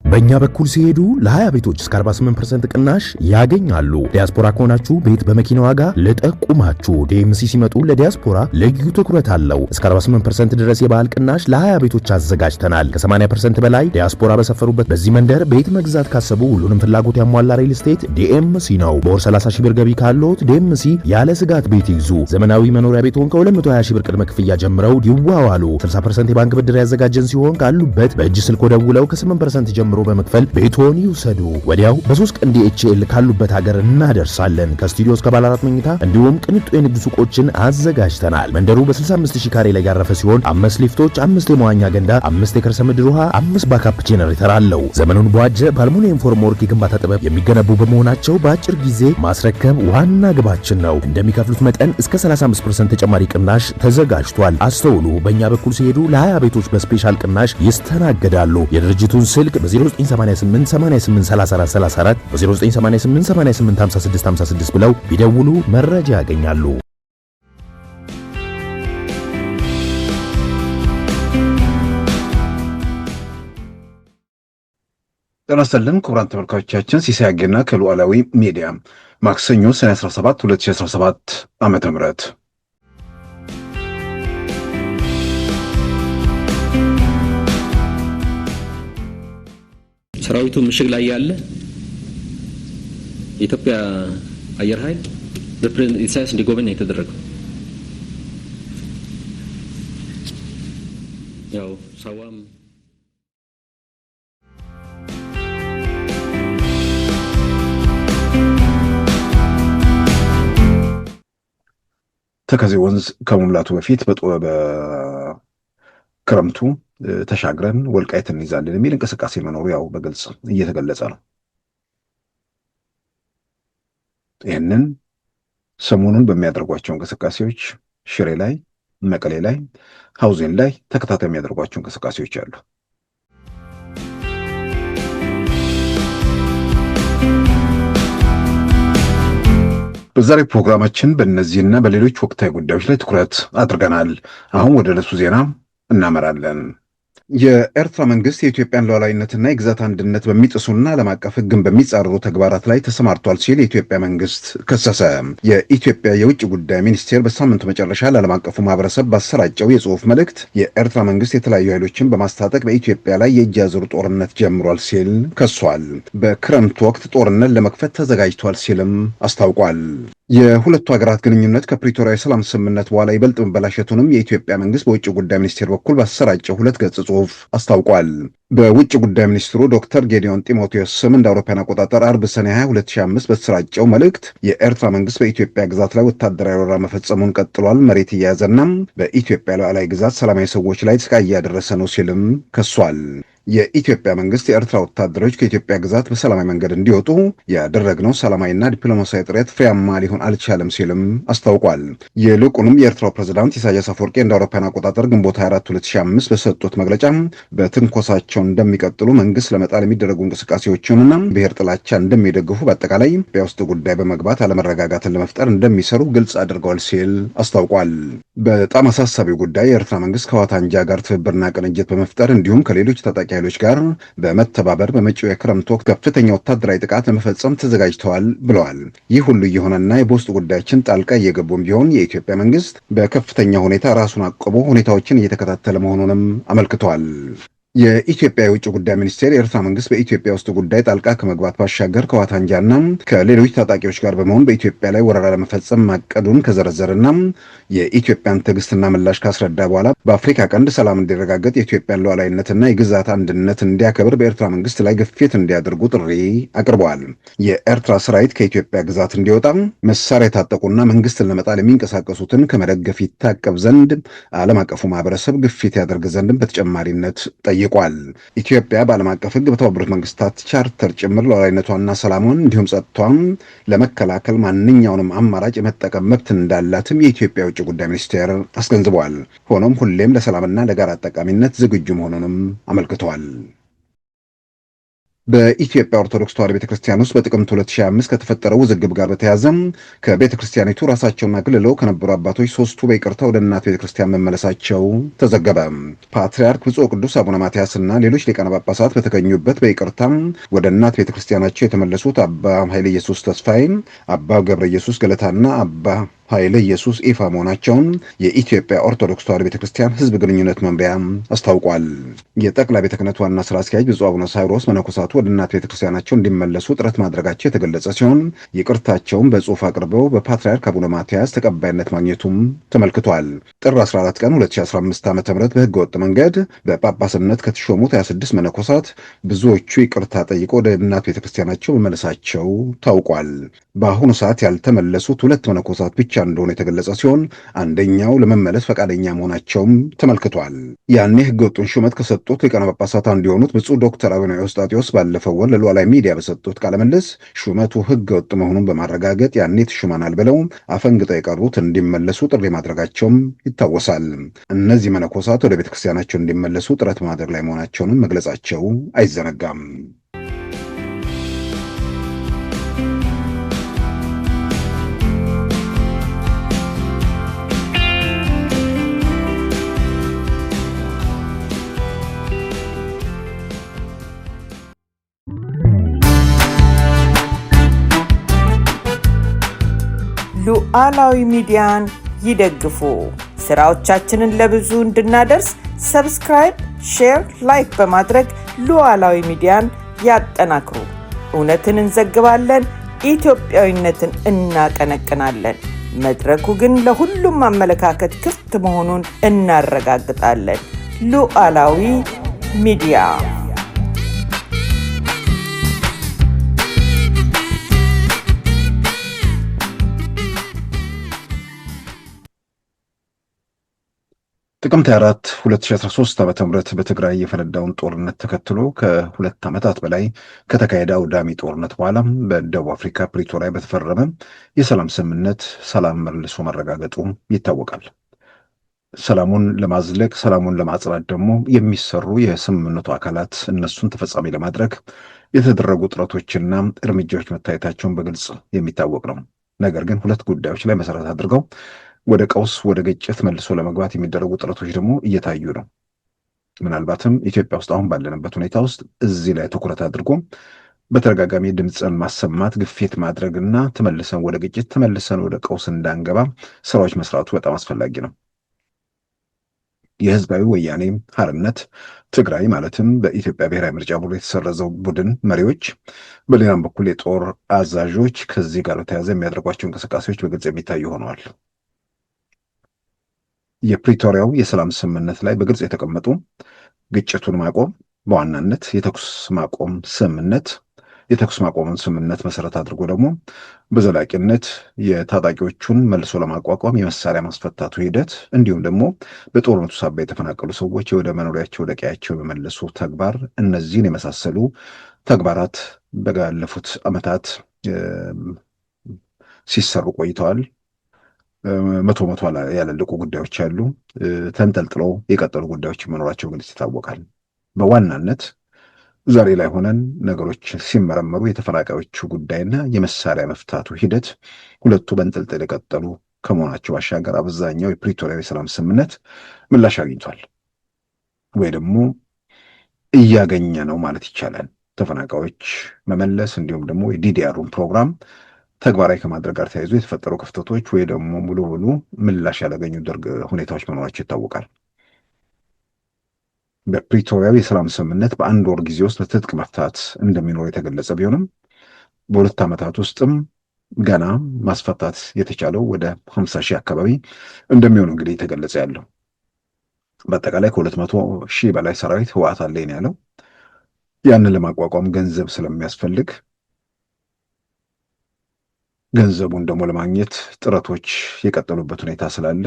በእኛ በኩል ሲሄዱ ለ20 ቤቶች እስከ 48% ቅናሽ ያገኛሉ። ዲያስፖራ ከሆናችሁ ቤት በመኪና ዋጋ ለጠቁማችሁ። ዲኤምሲ ሲመጡ ለዲያስፖራ ልዩ ትኩረት አለው። እስከ 48% ድረስ የበዓል ቅናሽ ለ20 ቤቶች አዘጋጅተናል። ከ80% በላይ ዲያስፖራ በሰፈሩበት በዚህ መንደር ቤት መግዛት ካሰቡ ሁሉንም ፍላጎት ያሟላ ሪል ስቴት ዲኤምሲ ነው። በወር 30 ሺህ ብር ገቢ ካለዎት ዲኤምሲ ያለ ስጋት ቤት ይግዙ። ዘመናዊ መኖሪያ ቤትዎን ከ220 ሺህ ብር ቅድመ ክፍያ ጀምረው ይዋዋሉ። 60% የባንክ ብድር ያዘጋጀን ሲሆን ካሉበት በእጅ ስልክ ደውለው ከ8% ጀምሮ በመክፈል ቤቶን ይውሰዱ። ወዲያው በ3 ቀን ዲኤችኤል ካሉበት ሀገር እናደርሳለን። ከስቱዲዮ እስከ ባለ 4 መኝታ እንዲሁም ቅንጡ የንግድ ሱቆችን አዘጋጅተናል። መንደሩ በ65000 ካሬ ላይ ያረፈ ሲሆን 5 ሊፍቶች፣ 5 የመዋኛ ገንዳ፣ 5 የከርሰ ምድር ውሃ፣ 5 ባካፕ ጄነሬተር አለው። ዘመኑን በዋጀ በአልሙኒየም ፎርምወርክ የግንባታ ጥበብ የሚገነቡ በመሆናቸው በአጭር ጊዜ ማስረከብ ዋና ግባችን ነው። እንደሚከፍሉት መጠን እስከ 35% ተጨማሪ ቅናሽ ተዘጋጅቷል። አስተውሉ። በእኛ በኩል ሲሄዱ ለ20 ቤቶች በስፔሻል ቅናሽ ይስተናገዳሉ። የድርጅቱን ስልክ በ0988 883434 በ0988 885656 ብለው ቢደውሉ መረጃ ያገኛሉ። ጤና ይስጥልን ክቡራን ተመልካቾቻችን፣ ሲሳይ አጌና ከሉዓላዊ ሚዲያ ማክሰኞ ሰኔ 17 2017 ዓመተ ምህረት ሰራዊቱ ምሽግ ላይ ያለ የኢትዮጵያ አየር ኃይል በፕሬዝዳንት ኢሳያስ እንዲጎበኝ የተደረገው ያው ሳዋም ተከዜ ወንዝ ከመሙላቱ በፊት በክረምቱ ተሻግረን ወልቃይት እንይዛለን የሚል እንቅስቃሴ መኖሩ ያው በግልጽ እየተገለጸ ነው። ይህንን ሰሞኑን በሚያደርጓቸው እንቅስቃሴዎች ሽሬ ላይ፣ መቀሌ ላይ፣ ሐውዜን ላይ ተከታታይ የሚያደርጓቸው እንቅስቃሴዎች አሉ። በዛሬ ፕሮግራማችን በእነዚህና በሌሎች ወቅታዊ ጉዳዮች ላይ ትኩረት አድርገናል። አሁን ወደ ዕለቱ ዜና እናመራለን። የኤርትራ መንግስት የኢትዮጵያን ሉዓላዊነትና የግዛት አንድነት በሚጥሱና ዓለም አቀፍ ሕግን በሚጻረሩ ተግባራት ላይ ተሰማርቷል ሲል የኢትዮጵያ መንግስት ከሰሰ። የኢትዮጵያ የውጭ ጉዳይ ሚኒስቴር በሳምንቱ መጨረሻ ለዓለም አቀፉ ማህበረሰብ ባሰራጨው የጽሑፍ መልእክት የኤርትራ መንግስት የተለያዩ ኃይሎችን በማስታጠቅ በኢትዮጵያ ላይ የእጅ አዙር ጦርነት ጀምሯል ሲል ከሷል። በክረምት ወቅት ጦርነት ለመክፈት ተዘጋጅቷል ሲልም አስታውቋል። የሁለቱ ሀገራት ግንኙነት ከፕሪቶሪያ የሰላም ስምምነት በኋላ ይበልጥ መበላሸቱንም የኢትዮጵያ መንግስት በውጭ ጉዳይ ሚኒስቴር በኩል ባሰራጨው 2 ገጽ ጽሑፍ አስታውቋል። በውጭ ጉዳይ ሚኒስትሩ ዶክተር ጌዲዮን ጢሞቴዎስ ስም እንደ አውሮፓውያን አቆጣጠር አርብ ሰኔ 20 2005 በተሰራጨው መልእክት የኤርትራ መንግስት በኢትዮጵያ ግዛት ላይ ወታደራዊ ወረራ መፈጸሙን ቀጥሏል፣ መሬት እየያዘና በኢትዮጵያ ሉዓላዊ ግዛት ሰላማዊ ሰዎች ላይ ጥቃት እያደረሰ ነው ሲልም ከሷል። የኢትዮጵያ መንግስት የኤርትራ ወታደሮች ከኢትዮጵያ ግዛት በሰላማዊ መንገድ እንዲወጡ ያደረግነው ሰላማዊና ዲፕሎማሲያዊ ጥረት ፍሬያማ ሊሆን አልቻለም ሲልም አስታውቋል። ይልቁንም የኤርትራው ፕሬዝዳንት ኢሳያስ አፈወርቂ እንደ አውሮፓውያን አቆጣጠር ግንቦት 24 2005 በሰጡት መግለጫ በትንኮሳቸው እንደሚቀጥሉ፣ መንግስት ለመጣል የሚደረጉ እንቅስቃሴዎችንና ብሔር ጥላቻ እንደሚደግፉ፣ በአጠቃላይ ኢትዮጵያ ውስጥ ጉዳይ በመግባት አለመረጋጋትን ለመፍጠር እንደሚሰሩ ግልጽ አድርገዋል ሲል አስታውቋል። በጣም አሳሳቢው ጉዳይ የኤርትራ መንግስት ከህወሓት አንጃ ጋር ትብብርና ቅንጅት በመፍጠር እንዲሁም ከሌሎች ታጣቂ ኃይሎች ጋር በመተባበር በመጪው የክረምት ወቅት ከፍተኛ ወታደራዊ ጥቃት ለመፈጸም ተዘጋጅተዋል ብለዋል። ይህ ሁሉ እየሆነና በውስጥ ጉዳያችን ጣልቃ እየገቡም ቢሆን የኢትዮጵያ መንግስት በከፍተኛ ሁኔታ ራሱን አቅቦ ሁኔታዎችን እየተከታተለ መሆኑንም አመልክተዋል። የኢትዮጵያ የውጭ ጉዳይ ሚኒስቴር የኤርትራ መንግስት በኢትዮጵያ ውስጥ ጉዳይ ጣልቃ ከመግባት ባሻገር ከህወሓት አንጃና ከሌሎች ታጣቂዎች ጋር በመሆን በኢትዮጵያ ላይ ወረራ ለመፈጸም ማቀዱን ከዘረዘረና የኢትዮጵያን ትዕግስትና ምላሽ ካስረዳ በኋላ በአፍሪካ ቀንድ ሰላም እንዲረጋገጥ የኢትዮጵያን ሉዓላዊነትና የግዛት አንድነት እንዲያከብር በኤርትራ መንግስት ላይ ግፊት እንዲያደርጉ ጥሪ አቅርበዋል። የኤርትራ ሰራዊት ከኢትዮጵያ ግዛት እንዲወጣ፣ መሳሪያ የታጠቁና መንግስትን ለመጣል የሚንቀሳቀሱትን ከመደገፍ ይታቀብ ዘንድ ዓለም አቀፉ ማህበረሰብ ግፊት ያደርግ ዘንድም በተጨማሪነት ጠይቀዋል። ጠይቋል። ኢትዮጵያ በዓለም አቀፍ ሕግ በተባበሩት መንግስታት ቻርተር ጭምር ሉዓላዊነቷንና ሰላሟን እንዲሁም ጸጥታዋን ለመከላከል ማንኛውንም አማራጭ የመጠቀም መብት እንዳላትም የኢትዮጵያ የውጭ ጉዳይ ሚኒስቴር አስገንዝበዋል። ሆኖም ሁሌም ለሰላምና ለጋራ ጠቃሚነት ዝግጁ መሆኑንም አመልክተዋል። በኢትዮጵያ ኦርቶዶክስ ተዋሕዶ ቤተክርስቲያን ውስጥ በጥቅምት 2025 ከተፈጠረው ውዝግብ ጋር በተያያዘ ከቤተክርስቲያኒቱ ራሳቸውን አግልለው ከነበሩ አባቶች ሶስቱ በይቅርታ ወደ እናት ቤተክርስቲያን መመለሳቸው ተዘገበ። ፓትርያርክ ብፁዕ ቅዱስ አቡነ ማትያስና ሌሎች ሊቃነ ጳጳሳት በተገኙበት በይቅርታ ወደ እናት ቤተክርስቲያናቸው የተመለሱት አባ ኃይለ ኢየሱስ ተስፋዬ፣ አባ ገብረ ኢየሱስ ገለታና አባ ኃይለ ኢየሱስ ኢፋ መሆናቸውን የኢትዮጵያ ኦርቶዶክስ ተዋሕዶ ቤተክርስቲያን ሕዝብ ግንኙነት መምሪያ አስታውቋል። የጠቅላይ ቤተ ክህነት ዋና ስራ አስኪያጅ ብፁዕ አቡነ ሳይሮስ መነኮሳቱ ወደ እናት ቤተክርስቲያናቸው እንዲመለሱ ጥረት ማድረጋቸው የተገለጸ ሲሆን ይቅርታቸውን በጽሑፍ አቅርበው በፓትርያርክ አቡነ ማትያስ ተቀባይነት ማግኘቱም ተመልክቷል። ጥር 14 ቀን 2015 ዓ.ም በሕገ ወጥ መንገድ በጳጳስነት ከተሾሙት 26 መነኮሳት ብዙዎቹ ይቅርታ ጠይቀው ወደ እናት ቤተክርስቲያናቸው መመለሳቸው ታውቋል። በአሁኑ ሰዓት ያልተመለሱት ሁለት መነኮሳት ብቻ እንደሆነ የተገለጸ ሲሆን አንደኛው ለመመለስ ፈቃደኛ መሆናቸውም ተመልክቷል። ያኔ ሕገወጡን ሹመት ከሰጡት ሊቃነ ጳጳሳት አንዱ የሆኑት ብፁዕ ዶክተር አቡነ ኤዎስጣቴዎስ ባለፈው ወር ለሉዓላዊ ሚዲያ በሰጡት ቃለ ምልልስ ሹመቱ ሕገወጥ መሆኑን በማረጋገጥ ያኔ ተሹመናል ብለው አፈንግጠው የቀሩት እንዲመለሱ ጥሪ ማድረጋቸውም ይታወሳል። እነዚህ መነኮሳት ወደ ቤተክርስቲያናቸው እንዲመለሱ ጥረት ማድረግ ላይ መሆናቸውንም መግለጻቸው አይዘነጋም። ሉዓላዊ ሚዲያን ይደግፉ። ስራዎቻችንን ለብዙ እንድናደርስ ሰብስክራይብ፣ ሼር፣ ላይክ በማድረግ ሉዓላዊ ሚዲያን ያጠናክሩ። እውነትን እንዘግባለን፣ ኢትዮጵያዊነትን እናቀነቅናለን። መድረኩ ግን ለሁሉም አመለካከት ክፍት መሆኑን እናረጋግጣለን። ሉዓላዊ ሚዲያ ጥቅምት 4 2013 ዓ.ም በትግራይ የፈነዳውን ጦርነት ተከትሎ ከሁለት ዓመታት በላይ ከተካሄደ አውዳሚ ጦርነት በኋላ በደቡብ አፍሪካ ፕሪቶሪያ በተፈረመ የሰላም ስምምነት ሰላም መልሶ መረጋገጡ ይታወቃል። ሰላሙን ለማዝለቅ ሰላሙን ለማጽናት ደግሞ የሚሰሩ የስምምነቱ አካላት እነሱን ተፈጻሚ ለማድረግ የተደረጉ ጥረቶችና እርምጃዎች መታየታቸውን በግልጽ የሚታወቅ ነው። ነገር ግን ሁለት ጉዳዮች ላይ መሰረት አድርገው ወደ ቀውስ ወደ ግጭት መልሶ ለመግባት የሚደረጉ ጥረቶች ደግሞ እየታዩ ነው። ምናልባትም ኢትዮጵያ ውስጥ አሁን ባለንበት ሁኔታ ውስጥ እዚህ ላይ ትኩረት አድርጎ በተደጋጋሚ ድምፅን ማሰማት፣ ግፊት ማድረግና ተመልሰን ወደ ግጭት ተመልሰን ወደ ቀውስ እንዳንገባ ስራዎች መስራቱ በጣም አስፈላጊ ነው። የህዝባዊ ወያኔ ሓርነት ትግራይ ማለትም በኢትዮጵያ ብሔራዊ ምርጫ ቦርድ የተሰረዘው ቡድን መሪዎች፣ በሌላም በኩል የጦር አዛዦች ከዚህ ጋር በተያያዘ የሚያደርጓቸው እንቅስቃሴዎች በግልጽ የሚታዩ ሆነዋል። የፕሪቶሪያው የሰላም ስምምነት ላይ በግልጽ የተቀመጡ ግጭቱን ማቆም፣ በዋናነት የተኩስ ማቆም ስምምነት የተኩስ ማቆምን ስምምነት መሰረት አድርጎ ደግሞ በዘላቂነት የታጣቂዎቹን መልሶ ለማቋቋም የመሳሪያ ማስፈታቱ ሂደት እንዲሁም ደግሞ በጦርነቱ ሳቢያ የተፈናቀሉ ሰዎች ወደ መኖሪያቸው ወደ ቀያቸው የመመለሱ ተግባር፣ እነዚህን የመሳሰሉ ተግባራት ባለፉት ዓመታት ሲሰሩ ቆይተዋል። መቶ ያላለቁ ጉዳዮች አሉ። ተንጠልጥለው የቀጠሉ ጉዳዮች መኖራቸው ግልጽ ይታወቃል። በዋናነት ዛሬ ላይ ሆነን ነገሮች ሲመረመሩ የተፈናቃዮቹ ጉዳይና የመሳሪያ መፍታቱ ሂደት ሁለቱ በንጠልጥል የቀጠሉ ከመሆናቸው ባሻገር አብዛኛው የፕሪቶሪያ የሰላም ስምምነት ምላሽ አግኝቷል ወይ ደግሞ እያገኘ ነው ማለት ይቻላል። ተፈናቃዮች መመለስ እንዲሁም ደግሞ የዲዲአሩን ፕሮግራም ተግባራዊ ከማድረግ ጋር ተያይዞ የተፈጠሩ ክፍተቶች ወይ ደግሞ ሙሉ ሙሉ ምላሽ ያላገኙ ሁኔታዎች መኖራቸው ይታወቃል። በፕሪቶሪያው የሰላም ስምምነት በአንድ ወር ጊዜ ውስጥ በትጥቅ መፍታት እንደሚኖር የተገለጸ ቢሆንም በሁለት ዓመታት ውስጥም ገና ማስፈታት የተቻለው ወደ 50 ሺህ አካባቢ እንደሚሆን እንግዲህ የተገለጸ ያለው። በአጠቃላይ ከ200 ሺህ በላይ ሰራዊት ህወሓት አለኝ ያለው ያንን ለማቋቋም ገንዘብ ስለሚያስፈልግ ገንዘቡን ደግሞ ለማግኘት ጥረቶች የቀጠሉበት ሁኔታ ስላለ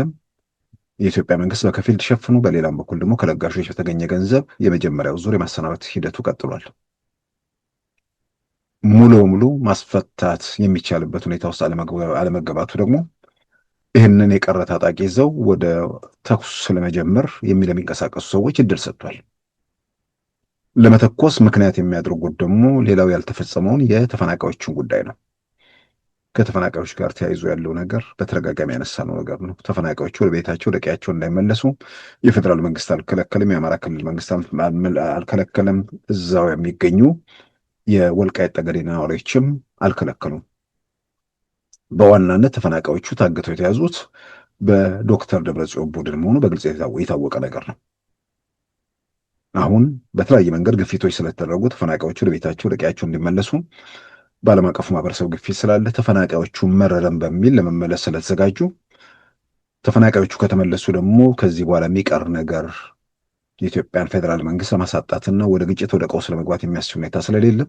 የኢትዮጵያ መንግስት በከፊል ተሸፍኖ በሌላም በኩል ደግሞ ከለጋሾች በተገኘ ገንዘብ የመጀመሪያው ዙር የማሰናበት ሂደቱ ቀጥሏል። ሙሉ በሙሉ ማስፈታት የሚቻልበት ሁኔታ ውስጥ አለመገባቱ ደግሞ ይህንን የቀረ ታጣቂ ይዘው ወደ ተኩስ ለመጀመር ለሚንቀሳቀሱ ሰዎች እድል ሰጥቷል። ለመተኮስ ምክንያት የሚያደርጉት ደግሞ ሌላው ያልተፈጸመውን የተፈናቃዮችን ጉዳይ ነው። ከተፈናቃዮች ጋር ተያይዞ ያለው ነገር በተደጋጋሚ ያነሳነው ነገር ነው። ተፈናቃዮቹ ወደ ቤታቸው ወደ ቀያቸው እንዳይመለሱ የፌዴራል መንግስት አልከለከልም፣ የአማራ ክልል መንግስት አልከለከለም፣ እዛው የሚገኙ የወልቃይት ጠገዴ ነዋሪዎችም አልከለከሉም። በዋናነት ተፈናቃዮቹ ታግተው የተያዙት በዶክተር ደብረጽዮን ቡድን መሆኑ በግልጽ የታወቀ ነገር ነው። አሁን በተለያየ መንገድ ግፊቶች ስለተደረጉ ተፈናቃዮቹ ወደ ቤታቸው ወደ ቀያቸው እንዲመለሱ በዓለም አቀፉ ማህበረሰብ ግፊት ስላለ ተፈናቃዮቹ መረረም በሚል ለመመለስ ስለተዘጋጁ ተፈናቃዮቹ ከተመለሱ ደግሞ ከዚህ በኋላ የሚቀር ነገር የኢትዮጵያን ፌዴራል መንግስት ለማሳጣትና ወደ ግጭት ወደ ቀውስ ለመግባት የሚያስችል ሁኔታ ስለሌለ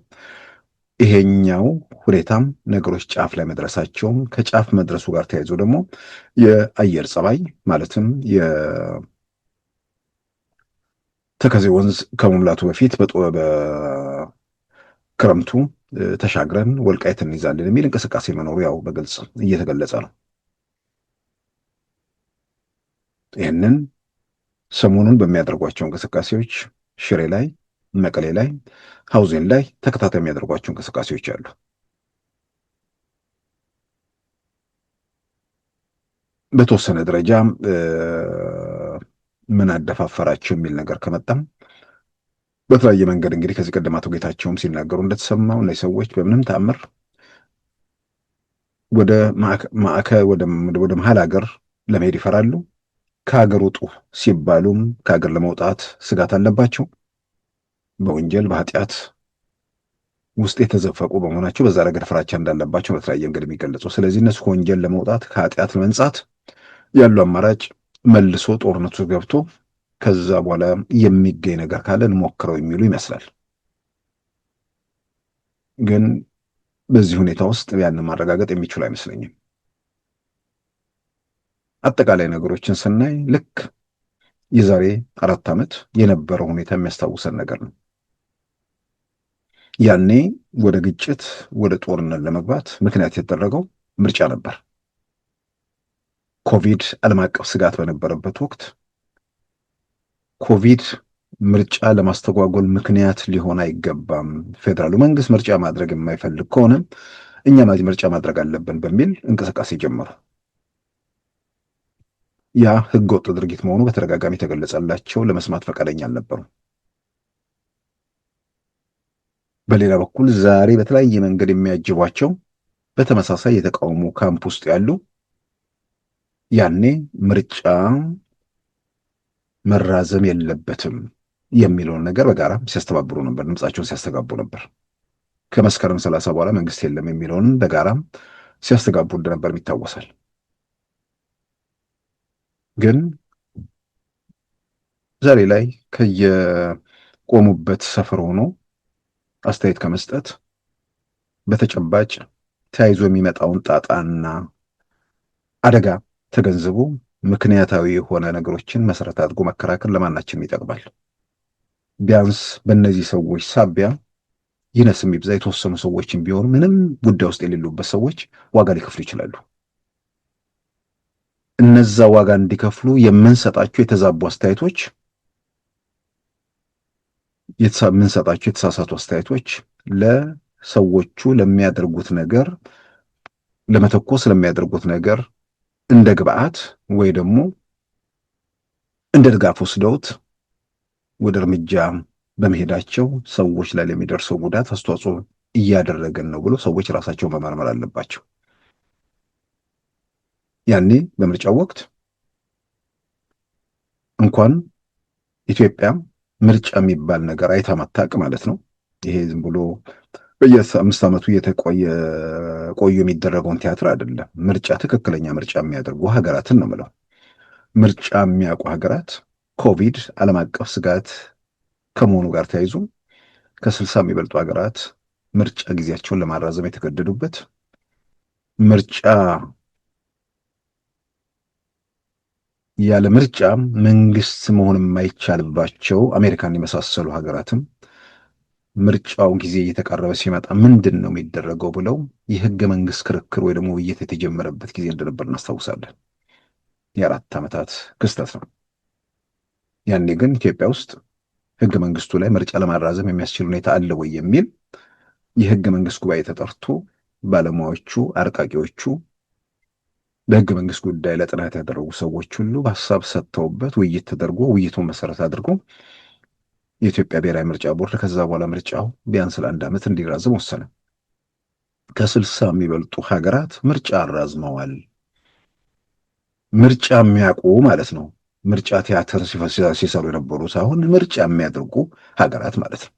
ይሄኛው ሁኔታም ነገሮች ጫፍ ላይ መድረሳቸውም ከጫፍ መድረሱ ጋር ተያይዞ ደግሞ የአየር ጸባይ ማለትም የተከዜ ወንዝ ከመሙላቱ በፊት በክረምቱ ተሻግረን ወልቃይት እንይዛለን የሚል እንቅስቃሴ መኖሩ ያው በግልጽ እየተገለጸ ነው። ይህንን ሰሞኑን በሚያደርጓቸው እንቅስቃሴዎች ሽሬ ላይ፣ መቀሌ ላይ፣ ሐውዜን ላይ ተከታታይ የሚያደርጓቸው እንቅስቃሴዎች አሉ። በተወሰነ ደረጃ ምን አደፋፈራቸው የሚል ነገር ከመጣም በተለያየ መንገድ እንግዲህ ከዚህ ቀደም አቶ ጌታቸውም ሲናገሩ እንደተሰማው እነዚህ ሰዎች በምንም ተአምር ወደ መሀል ሀገር ለመሄድ ይፈራሉ። ከሀገር ውጡ ሲባሉም ከሀገር ለመውጣት ስጋት አለባቸው። በወንጀል በኃጢአት ውስጥ የተዘፈቁ በመሆናቸው በዛ ረገድ ፍራቻ እንዳለባቸው በተለያየ መንገድ የሚገለጹ። ስለዚህ እነሱ ከወንጀል ለመውጣት ከኃጢአት ለመንጻት ያለው አማራጭ መልሶ ጦርነቱ ገብቶ ከዛ በኋላ የሚገኝ ነገር ካለ እንሞክረው የሚሉ ይመስላል። ግን በዚህ ሁኔታ ውስጥ ያንን ማረጋገጥ የሚችሉ አይመስለኝም። አጠቃላይ ነገሮችን ስናይ ልክ የዛሬ 4 ዓመት የነበረው ሁኔታ የሚያስታውሰን ነገር ነው። ያኔ ወደ ግጭት ወደ ጦርነት ለመግባት ምክንያት የተደረገው ምርጫ ነበር። ኮቪድ ዓለም አቀፍ ስጋት በነበረበት ወቅት ኮቪድ ምርጫ ለማስተጓጎል ምክንያት ሊሆን አይገባም፣ ፌዴራሉ መንግስት ምርጫ ማድረግ የማይፈልግ ከሆነ እኛ ምርጫ ማድረግ አለብን በሚል እንቅስቃሴ ጀመሩ። ያ ህገወጥ ድርጊት መሆኑ በተደጋጋሚ የተገለጸላቸው ለመስማት ፈቃደኛ አልነበሩም። በሌላ በኩል ዛሬ በተለያየ መንገድ የሚያጅቧቸው በተመሳሳይ የተቃውሞ ካምፕ ውስጥ ያሉ ያኔ ምርጫ መራዘም የለበትም የሚለውን ነገር በጋራ ሲያስተባብሩ ነበር፣ ድምጻቸውን ሲያስተጋቡ ነበር። ከመስከረም 30 በኋላ መንግስት የለም የሚለውን በጋራ ሲያስተጋቡ እንደነበር ይታወሳል። ግን ዛሬ ላይ ከየቆሙበት ሰፈር ሆኖ አስተያየት ከመስጠት በተጨባጭ ተያይዞ የሚመጣውን ጣጣና አደጋ ተገንዝቦ ምክንያታዊ የሆነ ነገሮችን መሰረት አድርጎ መከራከር ለማናችንም ይጠቅማል። ቢያንስ በእነዚህ ሰዎች ሳቢያ ይነስም ይብዛ የተወሰኑ ሰዎችን ቢሆኑ ምንም ጉዳይ ውስጥ የሌሉበት ሰዎች ዋጋ ሊከፍሉ ይችላሉ። እነዛ ዋጋ እንዲከፍሉ የምንሰጣቸው የተዛቡ አስተያየቶች የምንሰጣቸው የተሳሳቱ አስተያየቶች ለሰዎቹ ለሚያደርጉት ነገር ለመተኮስ ለሚያደርጉት ነገር እንደ ግብአት ወይ ደግሞ እንደ ድጋፍ ወስደውት ወደ እርምጃ በመሄዳቸው ሰዎች ላይ ለሚደርሰው ጉዳት አስተዋጽኦ እያደረገን ነው ብሎ ሰዎች ራሳቸውን መመርመር አለባቸው። ያኔ በምርጫው ወቅት እንኳን ኢትዮጵያ ምርጫ የሚባል ነገር አይታ ማታውቅ ማለት ነው። ይሄ ዝም ብሎ በየ5 ዓመቱ ቆዩ የሚደረገውን ቲያትር አይደለም። ምርጫ ትክክለኛ ምርጫ የሚያደርጉ ሀገራትን ነው የምለው። ምርጫ የሚያውቁ ሀገራት ኮቪድ ዓለም አቀፍ ስጋት ከመሆኑ ጋር ተያይዞ ከ60 የሚበልጡ ሀገራት ምርጫ ጊዜያቸውን ለማራዘም የተገደዱበት ምርጫ ያለ ምርጫ መንግስት መሆን የማይቻልባቸው አሜሪካን የመሳሰሉ ሀገራትም ምርጫው ጊዜ እየተቃረበ ሲመጣ ምንድን ነው የሚደረገው ብለው የህገ መንግስት ክርክር ወይ ደግሞ ውይይት የተጀመረበት ጊዜ እንደነበር እናስታውሳለን። የ4 ዓመታት ክስተት ነው። ያኔ ግን ኢትዮጵያ ውስጥ ህገ መንግስቱ ላይ ምርጫ ለማራዘም የሚያስችል ሁኔታ አለ ወይ የሚል የህገ መንግስት ጉባኤ ተጠርቶ ባለሙያዎቹ፣ አርቃቂዎቹ፣ በህገ መንግስት ጉዳይ ላይ ጥናት ያደረጉ ሰዎች ሁሉ በሀሳብ ሰጥተውበት ውይይት ተደርጎ ውይይቱን መሰረት አድርጎ የኢትዮጵያ ብሔራዊ ምርጫ ቦርድ ከዛ በኋላ ምርጫው ቢያንስ ለ1 ዓመት እንዲራዘም ወሰነ። ከ60 የሚበልጡ ሀገራት ምርጫ አራዝመዋል። ምርጫ የሚያውቁ ማለት ነው። ምርጫ ቲያትር ሲሰሩ የነበሩት አሁን ምርጫ የሚያደርጉ ሀገራት ማለት ነው።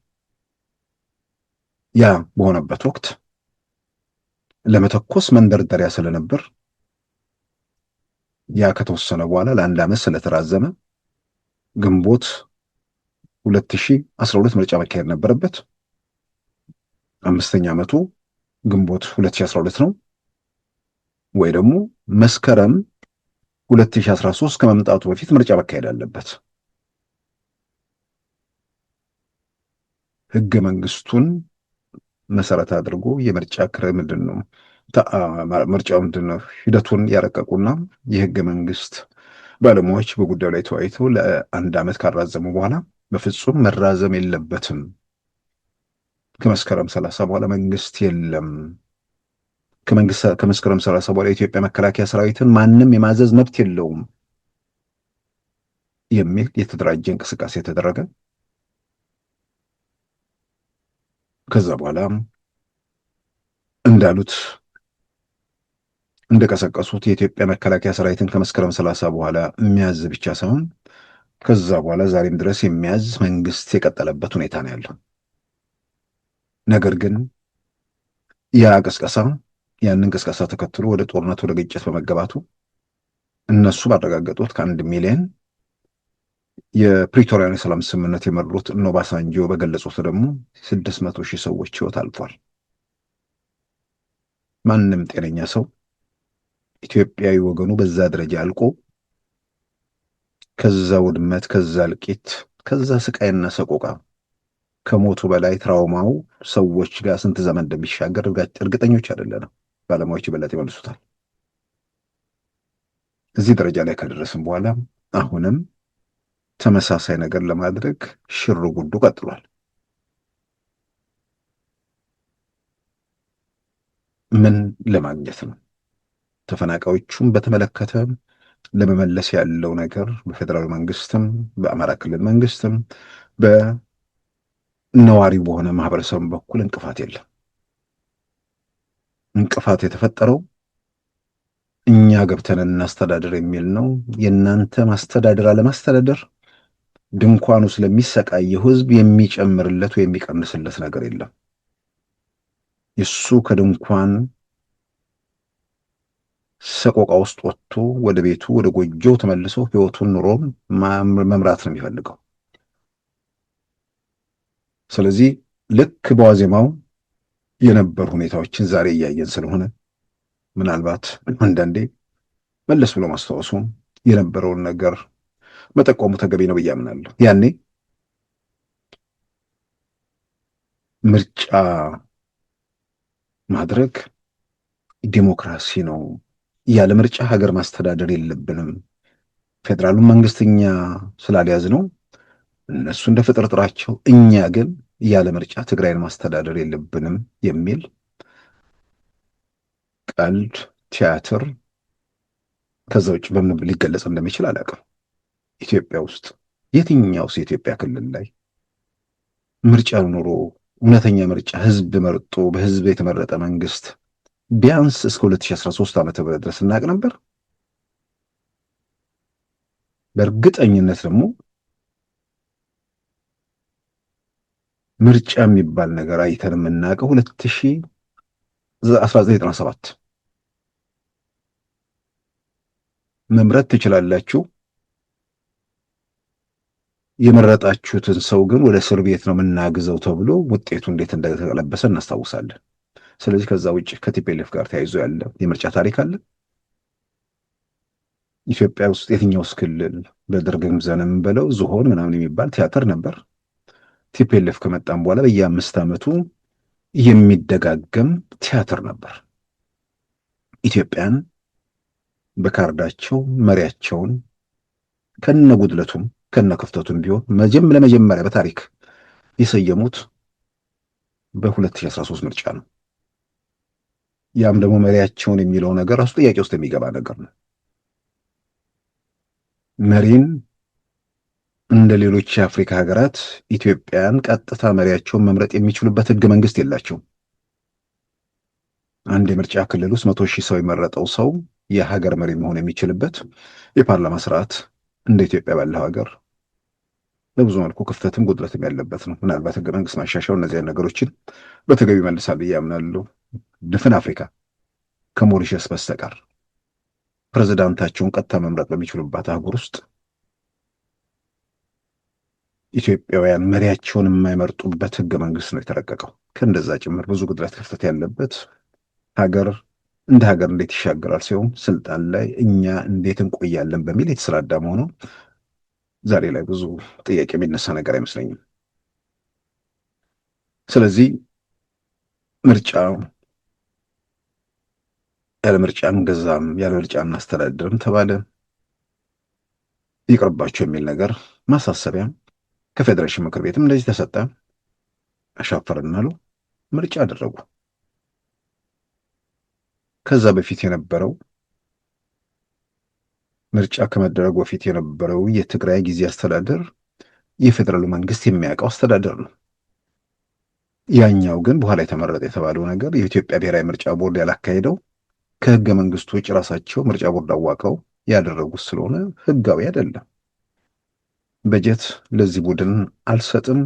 ያ በሆነበት ወቅት ለመተኮስ መንደርደሪያ ስለነበር ያ ከተወሰነ በኋላ ለ1 ዓመት ስለተራዘመ ግንቦት 2012 ምርጫ መካሄድ ነበረበት። 5ኛ ዓመቱ ግንቦት 2012 ነው ወይ ደግሞ መስከረም 2013 ከመምጣቱ በፊት ምርጫ መካሄድ አለበት። ህገ መንግስቱን መሰረት አድርጎ የምርጫ ምርጫው ሂደቱን ያረቀቁና የህገ መንግስት ባለሙያዎች በጉዳዩ ላይ ተወያይተው ለ1 ዓመት ካራዘሙ በኋላ በፍጹም መራዘም የለበትም፣ ከመስከረም 30 በኋላ መንግስት የለም፣ ከመስከረም 30 በኋላ የኢትዮጵያ መከላከያ ሰራዊትን ማንም የማዘዝ መብት የለውም የሚል የተደራጀ እንቅስቃሴ ተደረገ። ከዛ በኋላ እንዳሉት እንደቀሰቀሱት የኢትዮጵያ መከላከያ ሰራዊትን ከመስከረም 30 በኋላ የሚያዝ ብቻ ሳይሆን ከዛ በኋላ ዛሬም ድረስ የሚያዝ መንግስት የቀጠለበት ሁኔታ ነው ያለው። ነገር ግን ያንን ቅስቀሳ ተከትሎ ወደ ጦርነት፣ ወደ ግጭት በመገባቱ እነሱ ባረጋገጡት ከ1 ሚሊዮን የፕሪቶሪያን የሰላም ስምምነት የመሩት እነ ኦባሳንጆ በገለጹት ደግሞ 600,000 ሰዎች ህይወት አልፏል። ማንም ጤነኛ ሰው ኢትዮጵያዊ ወገኑ በዛ ደረጃ አልቆ ከዛ ውድመት፣ ከዛ እልቂት፣ ከዛ ስቃይና ሰቆቃ ከሞቱ በላይ ትራውማው ሰዎች ጋር ስንት ዘመን እንደሚሻገር እርግጠኞች አይደለንም። ባለሙያዎች በለጥ ይመልሱታል። እዚህ ደረጃ ላይ ከደረስን በኋላ አሁንም ተመሳሳይ ነገር ለማድረግ ሽር ጉዱ ቀጥሏል። ምን ለማግኘት ነው? ተፈናቃዮቹን በተመለከተ ለመመለስ ያለው ነገር በፌዴራል መንግስትም በአማራ ክልል መንግስትም በነዋሪው በሆነ ማህበረሰብ በኩል እንቅፋት የለም። እንቅፋት የተፈጠረው እኛ ገብተን እናስተዳደር የሚል ነው። የእናንተ ማስተዳደር አለማስተዳደር ድንኳኑ ስለሚሰቃየው ህዝብ የሚጨምርለት ወይ የሚቀንስለት ነገር የለም። እሱ ከድንኳን ሰቆቃ ውስጥ ወጥቶ ወደ ቤቱ ወደ ጎጆው ተመልሶ ህይወቱን ኑሮም መምራት ነው የሚፈልገው። ስለዚህ ልክ በዋዜማው የነበሩ ሁኔታዎችን ዛሬ እያየን ስለሆነ ምናልባት አንዳንዴ መለስ ብሎ ማስታወሱ የነበረውን ነገር መጠቆሙ ተገቢ ነው ብዬ አምናለሁ። ያኔ ምርጫ ማድረግ ዲሞክራሲ ነው፣ ያለ ምርጫ ሀገር ማስተዳደር የለብንም፣ ፌዴራሉን መንግስትኛ ስላልያዝ ነው እነሱ እንደ ፍጥርጥራቸው፣ እኛ ግን ያለ ምርጫ ትግራይን ማስተዳደር የለብንም የሚል ቀልድ፣ ቲያትር ከዛ ውጭ በምን ሊገለጽ እንደሚችል አላውቅም። ኢትዮጵያ ውስጥ የትኛውስ የኢትዮጵያ ክልል ላይ ምርጫ ኖሮ እውነተኛ ምርጫ ህዝብ መርጦ በህዝብ የተመረጠ መንግስት ቢያንስ እስከ 2013 ዓመተ ምህረት ድረስ እናውቅ ነበር? በእርግጠኝነት ደግሞ ምርጫ የሚባል ነገር አይተን የምናውቀው 1997 መምረጥ ትችላላችሁ፣ የመረጣችሁትን ሰው ግን ወደ እስር ቤት ነው የምናግዘው ተብሎ ውጤቱ እንዴት እንደተቀለበሰ እናስታውሳለን። ስለዚህ ከዛ ውጭ ከቲፒኤልኤፍ ጋር ተያይዞ ያለ የምርጫ ታሪክ አለ? ኢትዮጵያ ውስጥ የትኛው ክልል በደርግም ዘመንም በለው ዝሆን ምናምን የሚባል ቲያትር ነበር። ቲፒኤልኤፍ ከመጣም በኋላ በየ5 ዓመቱ የሚደጋገም ቲያትር ነበር። ኢትዮጵያን በካርዳቸው መሪያቸውን ከነጉድለቱም ከነክፍተቱም ቢሆን ለመጀመሪያ በታሪክ የሰየሙት በ2013 ምርጫ ነው። ያም ደግሞ መሪያቸውን የሚለው ነገር ራሱ ጥያቄ ውስጥ የሚገባ ነገር ነው። መሪን እንደ ሌሎች የአፍሪካ ሀገራት ኢትዮጵያን ቀጥታ መሪያቸውን መምረጥ የሚችሉበት ህገ መንግስት የላቸውም። አንድ የምርጫ ክልል ውስጥ 100,000 ሰው የመረጠው ሰው የሀገር መሪ መሆን የሚችልበት የፓርላማ ስርዓት እንደ ኢትዮጵያ ባለው ሀገር በብዙ መልኩ ክፍተትም ጉድለትም ያለበት ነው። ምናልባት ህገ መንግስት ማሻሻያው እነዚያን ነገሮችን በተገቢ መልሳል ብዬ አምናለሁ። ድፍን አፍሪካ ከሞሪሸስ በስተቀር ፕሬዝዳንታቸውን ቀጥታ መምረጥ በሚችሉባት አህጉር ውስጥ ኢትዮጵያውያን መሪያቸውን የማይመርጡበት ህገ መንግስት ነው የተረቀቀው። ከእንደዛ ጭምር ብዙ ጉድለት ክፍተት ያለበት ሀገር እንደ ሀገር እንዴት ይሻገራል ሲሆን ስልጣን ላይ እኛ እንዴት እንቆያለን በሚል የተሰራዳ መሆኑ ዛሬ ላይ ብዙ ጥያቄ የሚነሳ ነገር አይመስለኝም። ስለዚህ ምርጫው ያለ ምርጫ እንገዛም ያለ ምርጫ እናስተዳድርም ተባለ። ይቅርባቸው የሚል ነገር ማሳሰቢያ ከፌዴሬሽን ምክር ቤትም እንደዚህ ተሰጠ። አሻፈርን አሉ፣ ምርጫ አደረጉ። ከዛ በፊት የነበረው ምርጫ ከመደረጉ በፊት የነበረው የትግራይ ጊዜ አስተዳደር የፌዴራሉ መንግስት የሚያውቀው አስተዳደር ነው። ያኛው ግን በኋላ የተመረጠ የተባለው ነገር የኢትዮጵያ ብሔራዊ ምርጫ ቦርድ ያላካሄደው ከህገ መንግስቱ ውጭ ራሳቸው ምርጫ ቦርድ አዋቅረው ያደረጉት ስለሆነ ህጋዊ አይደለም። በጀት ለዚህ ቡድን አልሰጥም።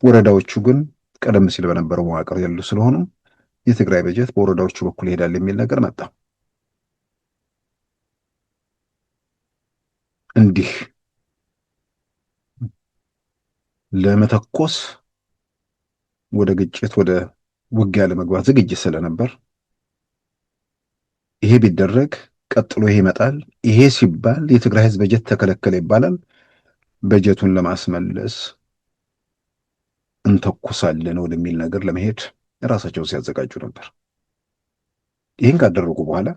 ወረዳዎቹ ግን ቀደም ሲል በነበረው መዋቅር ያሉ ስለሆኑ የትግራይ በጀት በወረዳዎቹ በኩል ይሄዳል የሚል ነገር መጣ። እንዲህ ለመተኮስ ወደ ግጭት ወደ ውጊያ ለመግባት ዝግጅት ስለነበር ይሄ ቢደረግ ቀጥሎ ይሄ ይመጣል። ይሄ ሲባል የትግራይ ህዝብ በጀት ተከለከለ ይባላል። በጀቱን ለማስመለስ እንተኩሳለን ወደሚል ነገር ለመሄድ ራሳቸው ሲያዘጋጁ ነበር። ይህን ካደረጉ በኋላ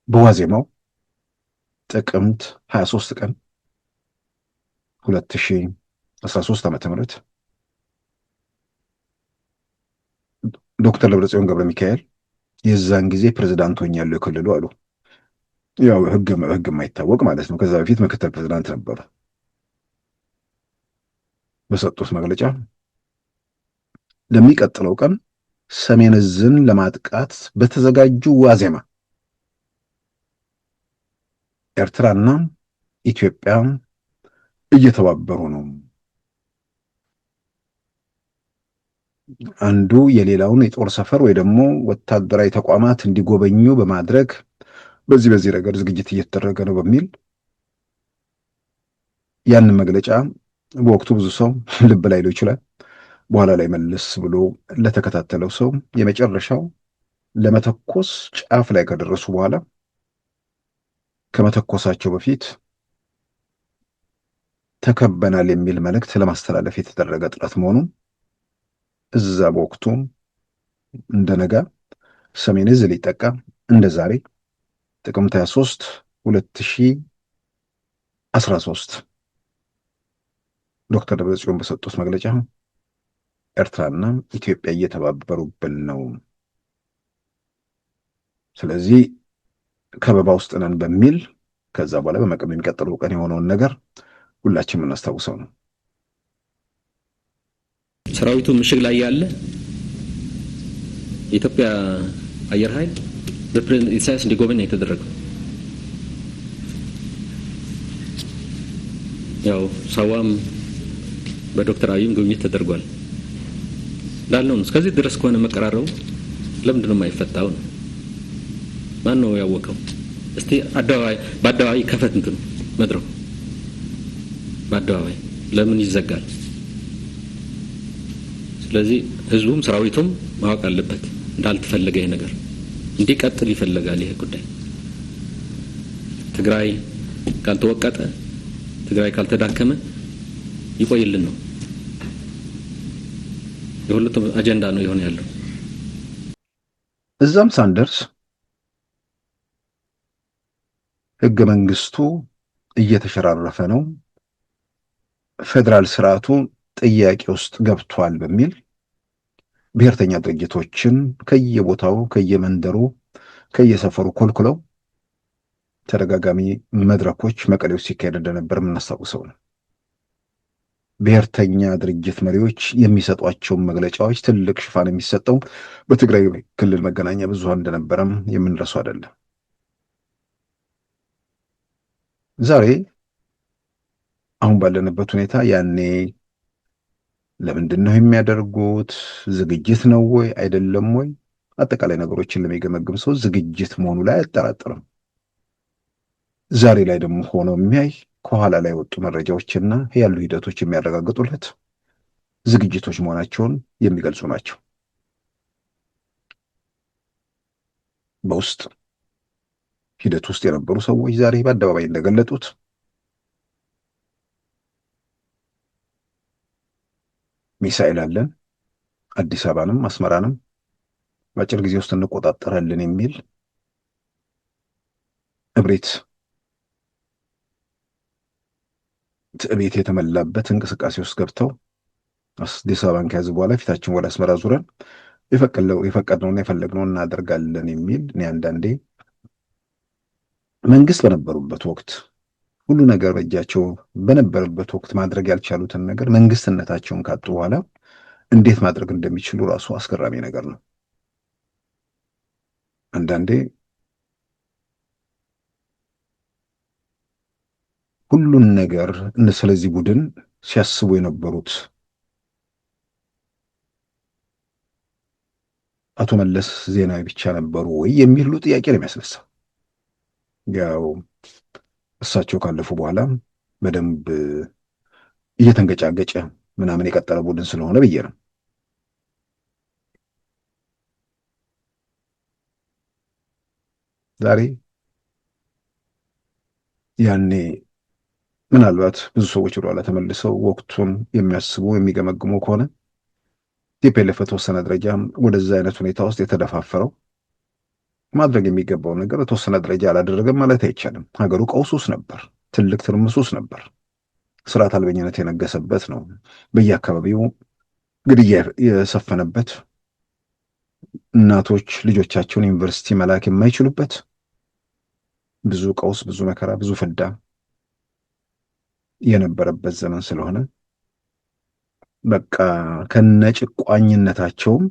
በዋዜማው ጥቅምት 23 ቀን 2013 ዓ.ም ዶክተር ደብረጽዮን ገብረ ሚካኤል የዛን ጊዜ ፕሬዝዳንት ሆኛለሁ የክልሉ አሉ። ያው ህግ የማይታወቅ ማለት ነው። ከዛ በፊት ምክትል ፕሬዝዳንት ነበሩ። በሰጡት መግለጫ ለሚቀጥለው ቀን ሰሜን ዕዝን ለማጥቃት በተዘጋጁ ዋዜማ ኤርትራና ኢትዮጵያ እየተባበሩ ነው። አንዱ የሌላውን የጦር ሰፈር ወይ ደግሞ ወታደራዊ ተቋማት እንዲጎበኙ በማድረግ በዚህ ረገድ ዝግጅት እየተደረገ ነው በሚል ያንን መግለጫ በወቅቱ ብዙ ሰው ልብ ላይ ሊለው ይችላል። በኋላ ላይ መለስ ብሎ ለተከታተለው ሰው የመጨረሻው ለመተኮስ ጫፍ ላይ ከደረሱ በኋላ ከመተኮሳቸው በፊት ተከበናል የሚል መልእክት ለማስተላለፍ የተደረገ ጥረት መሆኑን እዛ በወቅቱ እንደነጋ ሰሜን ዕዝ ሊጠቃ እንደ ዛሬ ጥቅምት 23 2013 ዶክተር ደብረጽዮን በሰጡት መግለጫ ኤርትራና ኢትዮጵያ እየተባበሩብን ነው፣ ስለዚህ ከበባ ውስጥ ነን በሚል ከዛ በኋላ በመቀም የሚቀጥለው ቀን የሆነውን ነገር ሁላችንም እናስታውሰው ነው። ሰራዊቱ ምሽግ ላይ ያለ የኢትዮጵያ አየር ኃይል በፕሬዝዳንት ኢሳያስ እንዲጎበኝ የተደረገው ያው ሳዋም በዶክተር አብይም ጉብኝት ተደርጓል ላለው ነው። እስከዚህ ድረስ ከሆነ መቀራረቡ ለምንድን ነው የማይፈታው ነው? ማን ነው ያወቀው? እስቲ በአደባባይ ከፈት እንትኑ መድረኩ በአደባባይ ለምን ይዘጋል? ስለዚህ ህዝቡም ሰራዊቱም ማወቅ አለበት እንዳልተፈለገ ይሄ ነገር እንዲቀጥል ይፈልጋል። ይሄ ጉዳይ ትግራይ ካልተወቀጠ፣ ትግራይ ካልተዳከመ ይቆይልን ነው። የሁለቱም አጀንዳ ነው የሆነ ያለው። እዛም ሳንደርስ ህገ መንግስቱ እየተሸራረፈ ነው፣ ፌዴራል ስርዓቱ ጥያቄ ውስጥ ገብቷል በሚል ብሔርተኛ ድርጅቶችን ከየቦታው ከየመንደሩ ከየሰፈሩ ኮልኩለው ተደጋጋሚ መድረኮች መቀሌ ውስጥ ሲካሄድ እንደነበር የምናስታውሰው ነው። ብሔርተኛ ድርጅት መሪዎች የሚሰጧቸውን መግለጫዎች ትልቅ ሽፋን የሚሰጠው በትግራይ ክልል መገናኛ ብዙሃን እንደነበረም የምንረሱ አይደለም። ዛሬ አሁን ባለንበት ሁኔታ ያኔ ለምንድን ነው የሚያደርጉት? ዝግጅት ነው ወይ አይደለም ወይ? አጠቃላይ ነገሮችን ለሚገመግም ሰው ዝግጅት መሆኑ ላይ አያጠራጥርም። ዛሬ ላይ ደግሞ ሆኖ የሚያይ ከኋላ ላይ ወጡ መረጃዎችና ያሉ ሂደቶች የሚያረጋግጡለት ዝግጅቶች መሆናቸውን የሚገልጹ ናቸው። በውስጥ ሂደት ውስጥ የነበሩ ሰዎች ዛሬ በአደባባይ እንደገለጡት ሚሳኤል አለን፣ አዲስ አበባንም አስመራንም በአጭር ጊዜ ውስጥ እንቆጣጠራለን የሚል እብሪት፣ ትዕቢት የተመላበት እንቅስቃሴ ውስጥ ገብተው አዲስ አበባን ከያዙ በኋላ ፊታችን ወደ አስመራ ዙረን የፈቀድነውና የፈለግነውን እናደርጋለን የሚል እኔ አንዳንዴ መንግስት በነበሩበት ወቅት ሁሉ ነገር በእጃቸው በነበረበት ወቅት ማድረግ ያልቻሉትን ነገር መንግስትነታቸውን ካጡ በኋላ እንዴት ማድረግ እንደሚችሉ ራሱ አስገራሚ ነገር ነው። አንዳንዴ ሁሉን ነገር ስለዚህ ቡድን ሲያስቡ የነበሩት አቶ መለስ ዜናዊ ብቻ ነበሩ ወይ የሚል ሁሉ ጥያቄ ነው የሚያስነሳው። ያው እሳቸው ካለፉ በኋላ በደንብ እየተንገጫገጨ ምናምን የቀጠለ ቡድን ስለሆነ ብዬ ነው። ዛሬ ያኔ ምናልባት ብዙ ሰዎች ወደኋላ ተመልሰው ወቅቱን የሚያስቡ የሚገመግሙ ከሆነ ቲፒኤልኤፍ በተወሰነ ደረጃ ወደዛ አይነት ሁኔታ ውስጥ የተደፋፈረው ማድረግ የሚገባው ነገር በተወሰነ ደረጃ አላደረገም ማለት አይቻልም። ሀገሩ ቀውስ ውስጥ ነበር፣ ትልቅ ትርምስ ውስጥ ነበር፣ ስርዓት አልበኝነት የነገሰበት ነው። በየአካባቢው ግድያ የሰፈነበት፣ እናቶች ልጆቻቸውን ዩኒቨርሲቲ መላክ የማይችሉበት፣ ብዙ ቀውስ፣ ብዙ መከራ፣ ብዙ ፍዳ የነበረበት ዘመን ስለሆነ በቃ ከነጭቋኝነታቸውም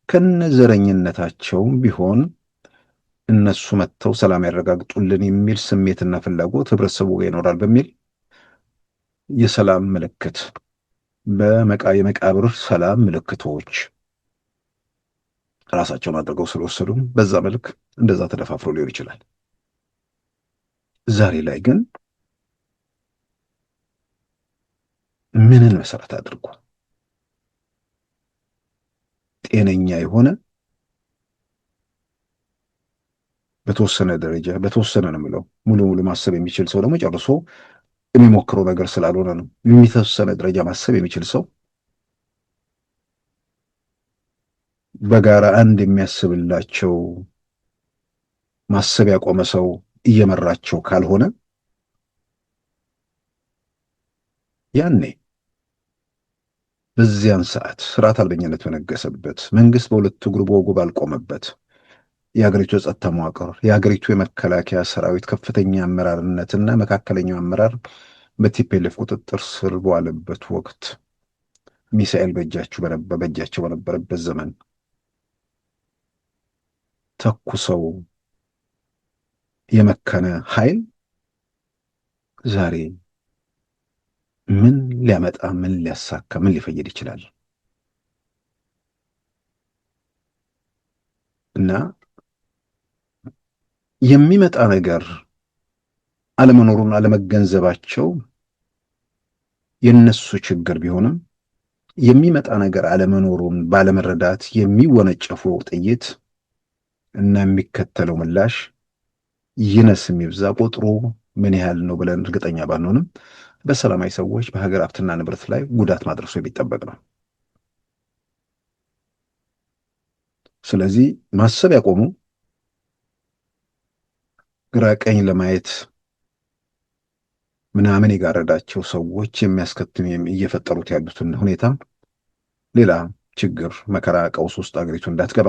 ከነዘረኝነታቸውም ቢሆን እነሱ መጥተው ሰላም ያረጋግጡልን የሚል ስሜትና ፍላጎት ህብረተሰቡ ጋር ይኖራል በሚል የሰላም ምልክት የመቃብር ሰላም ምልክቶች ራሳቸውን አድርገው ስለወሰዱም በዛ መልክ እንደዛ ተደፋፍሮ ሊሆን ይችላል። ዛሬ ላይ ግን ምንን መሰረት አድርጎ ጤነኛ የሆነ በተወሰነ ደረጃ በተወሰነ ነው የምለው ሙሉ ማሰብ የሚችል ሰው ደግሞ ጨርሶ የሚሞክረው ነገር ስላልሆነ ነው። የሚተወሰነ ደረጃ ማሰብ የሚችል ሰው በጋራ አንድ የሚያስብላቸው ማሰብ ያቆመ ሰው እየመራቸው ካልሆነ ያኔ በዚያን ሰዓት ስርዓት አልበኝነት በነገሰበት መንግስት በሁለት እግሩ በወጉ ባልቆመበት የሀገሪቱ የጸጥታ መዋቅር የሀገሪቱ የመከላከያ ሰራዊት ከፍተኛ አመራርነትና መካከለኛው አመራር በቲፒኤልኤፍ ቁጥጥር ስር በዋለበት ወቅት ሚሳኤል በእጃቸው በነበረበት ዘመን ተኩሰው የመከነ ኃይል ዛሬ ምን ሊያመጣ ምን ሊያሳካ ምን ሊፈይድ ይችላል? እና የሚመጣ ነገር አለመኖሩን አለመገንዘባቸው የነሱ ችግር ቢሆንም የሚመጣ ነገር አለመኖሩን ባለመረዳት የሚወነጨፉ ጥይት እና የሚከተለው ምላሽ ይነስ የሚብዛ ቁጥሩ ምን ያህል ነው ብለን እርግጠኛ ባንሆንም በሰላማዊ ሰዎች በሀገር ሀብትና ንብረት ላይ ጉዳት ማድረሱ የሚጠበቅ ነው። ስለዚህ ማሰብ ያቆሙ ግራ ቀኝ ለማየት ምናምን የጋረዳቸው ሰዎች የሚያስከትሉ እየፈጠሩት ያሉትን ሁኔታ ሌላ ችግር፣ መከራ፣ ቀውስ ውስጥ አገሪቱ እንዳትገባ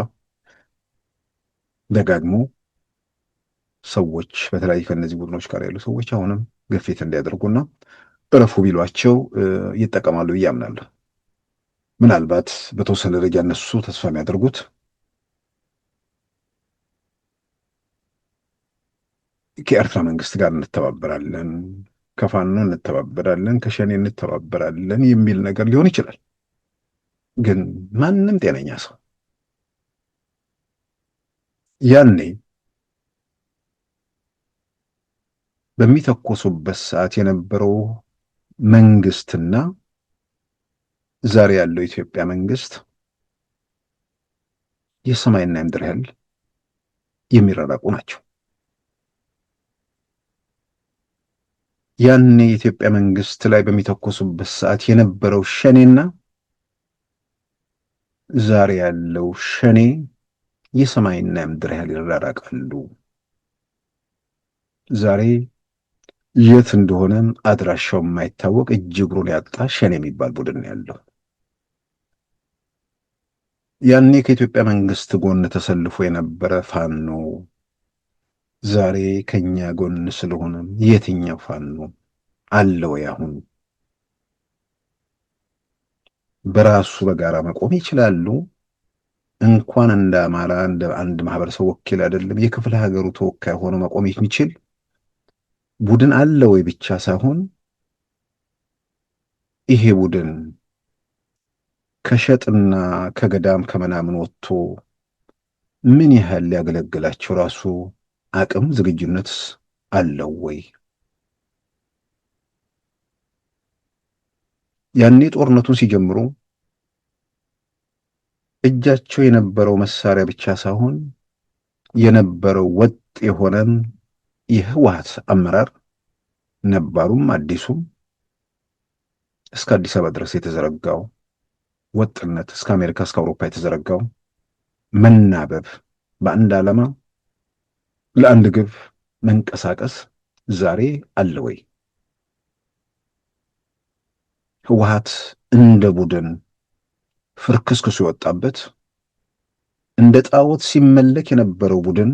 ደጋግሞ ሰዎች በተለይ ከእነዚህ ቡድኖች ጋር ያሉ ሰዎች አሁንም ግፊት እንዲያደርጉና እረፉ ቢሏቸው ይጠቀማሉ ብዬ አምናለሁ። ምናልባት በተወሰነ ደረጃ እነሱ ተስፋ የሚያደርጉት ከኤርትራ መንግስት ጋር እንተባበራለን፣ ከፋኖ እንተባበራለን፣ ከሸኔ እንተባበራለን የሚል ነገር ሊሆን ይችላል። ግን ማንም ጤነኛ ሰው ያኔ በሚተኮሱበት ሰዓት የነበረው መንግስትና ዛሬ ያለው የኢትዮጵያ መንግስት የሰማይና የምድር ያህል የሚራራቁ ናቸው። ያኔ የኢትዮጵያ መንግስት ላይ በሚተኮሱበት ሰዓት የነበረው ሸኔና ዛሬ ያለው ሸኔ የሰማይና የምድር ያህል ይራራቃሉ። ዛሬ የት እንደሆነ አድራሻው የማይታወቅ እጅ እግሩን ያጣ ሸኔ የሚባል ቡድን ያለው ያኔ ከኢትዮጵያ መንግስት ጎን ተሰልፎ የነበረ ፋኖ ዛሬ ከኛ ጎን ስለሆነ የትኛው ፋኖ አለ ወይ? አሁን በራሱ በጋራ መቆም ይችላሉ? እንኳን እንደ አማራ እንደ አንድ ማህበረሰብ ወኪል አይደለም የክፍለ ሀገሩ ተወካይ ሆኖ መቆም የሚችል ቡድን አለ ወይ ብቻ ሳይሆን ይሄ ቡድን ከሸጥና ከገዳም ከምናምን ወጥቶ ምን ያህል ሊያገለግላቸው ራሱ አቅም ዝግጁነት አለው ወይ? ያኔ ጦርነቱን ሲጀምሩ እጃቸው የነበረው መሳሪያ ብቻ ሳይሆን የነበረው ወጥ የሆነም የህወሓት አመራር ነባሩም አዲሱም እስከ አዲስ አበባ ድረስ የተዘረጋው ወጥነት እስከ አሜሪካ እስከ አውሮፓ የተዘረጋው መናበብ በአንድ ዓላማ ለአንድ ግብ መንቀሳቀስ ዛሬ አለ ወይ? ህወሓት እንደ ቡድን ፍርክስክሱ የወጣበት እንደ ጣዖት ሲመለክ የነበረው ቡድን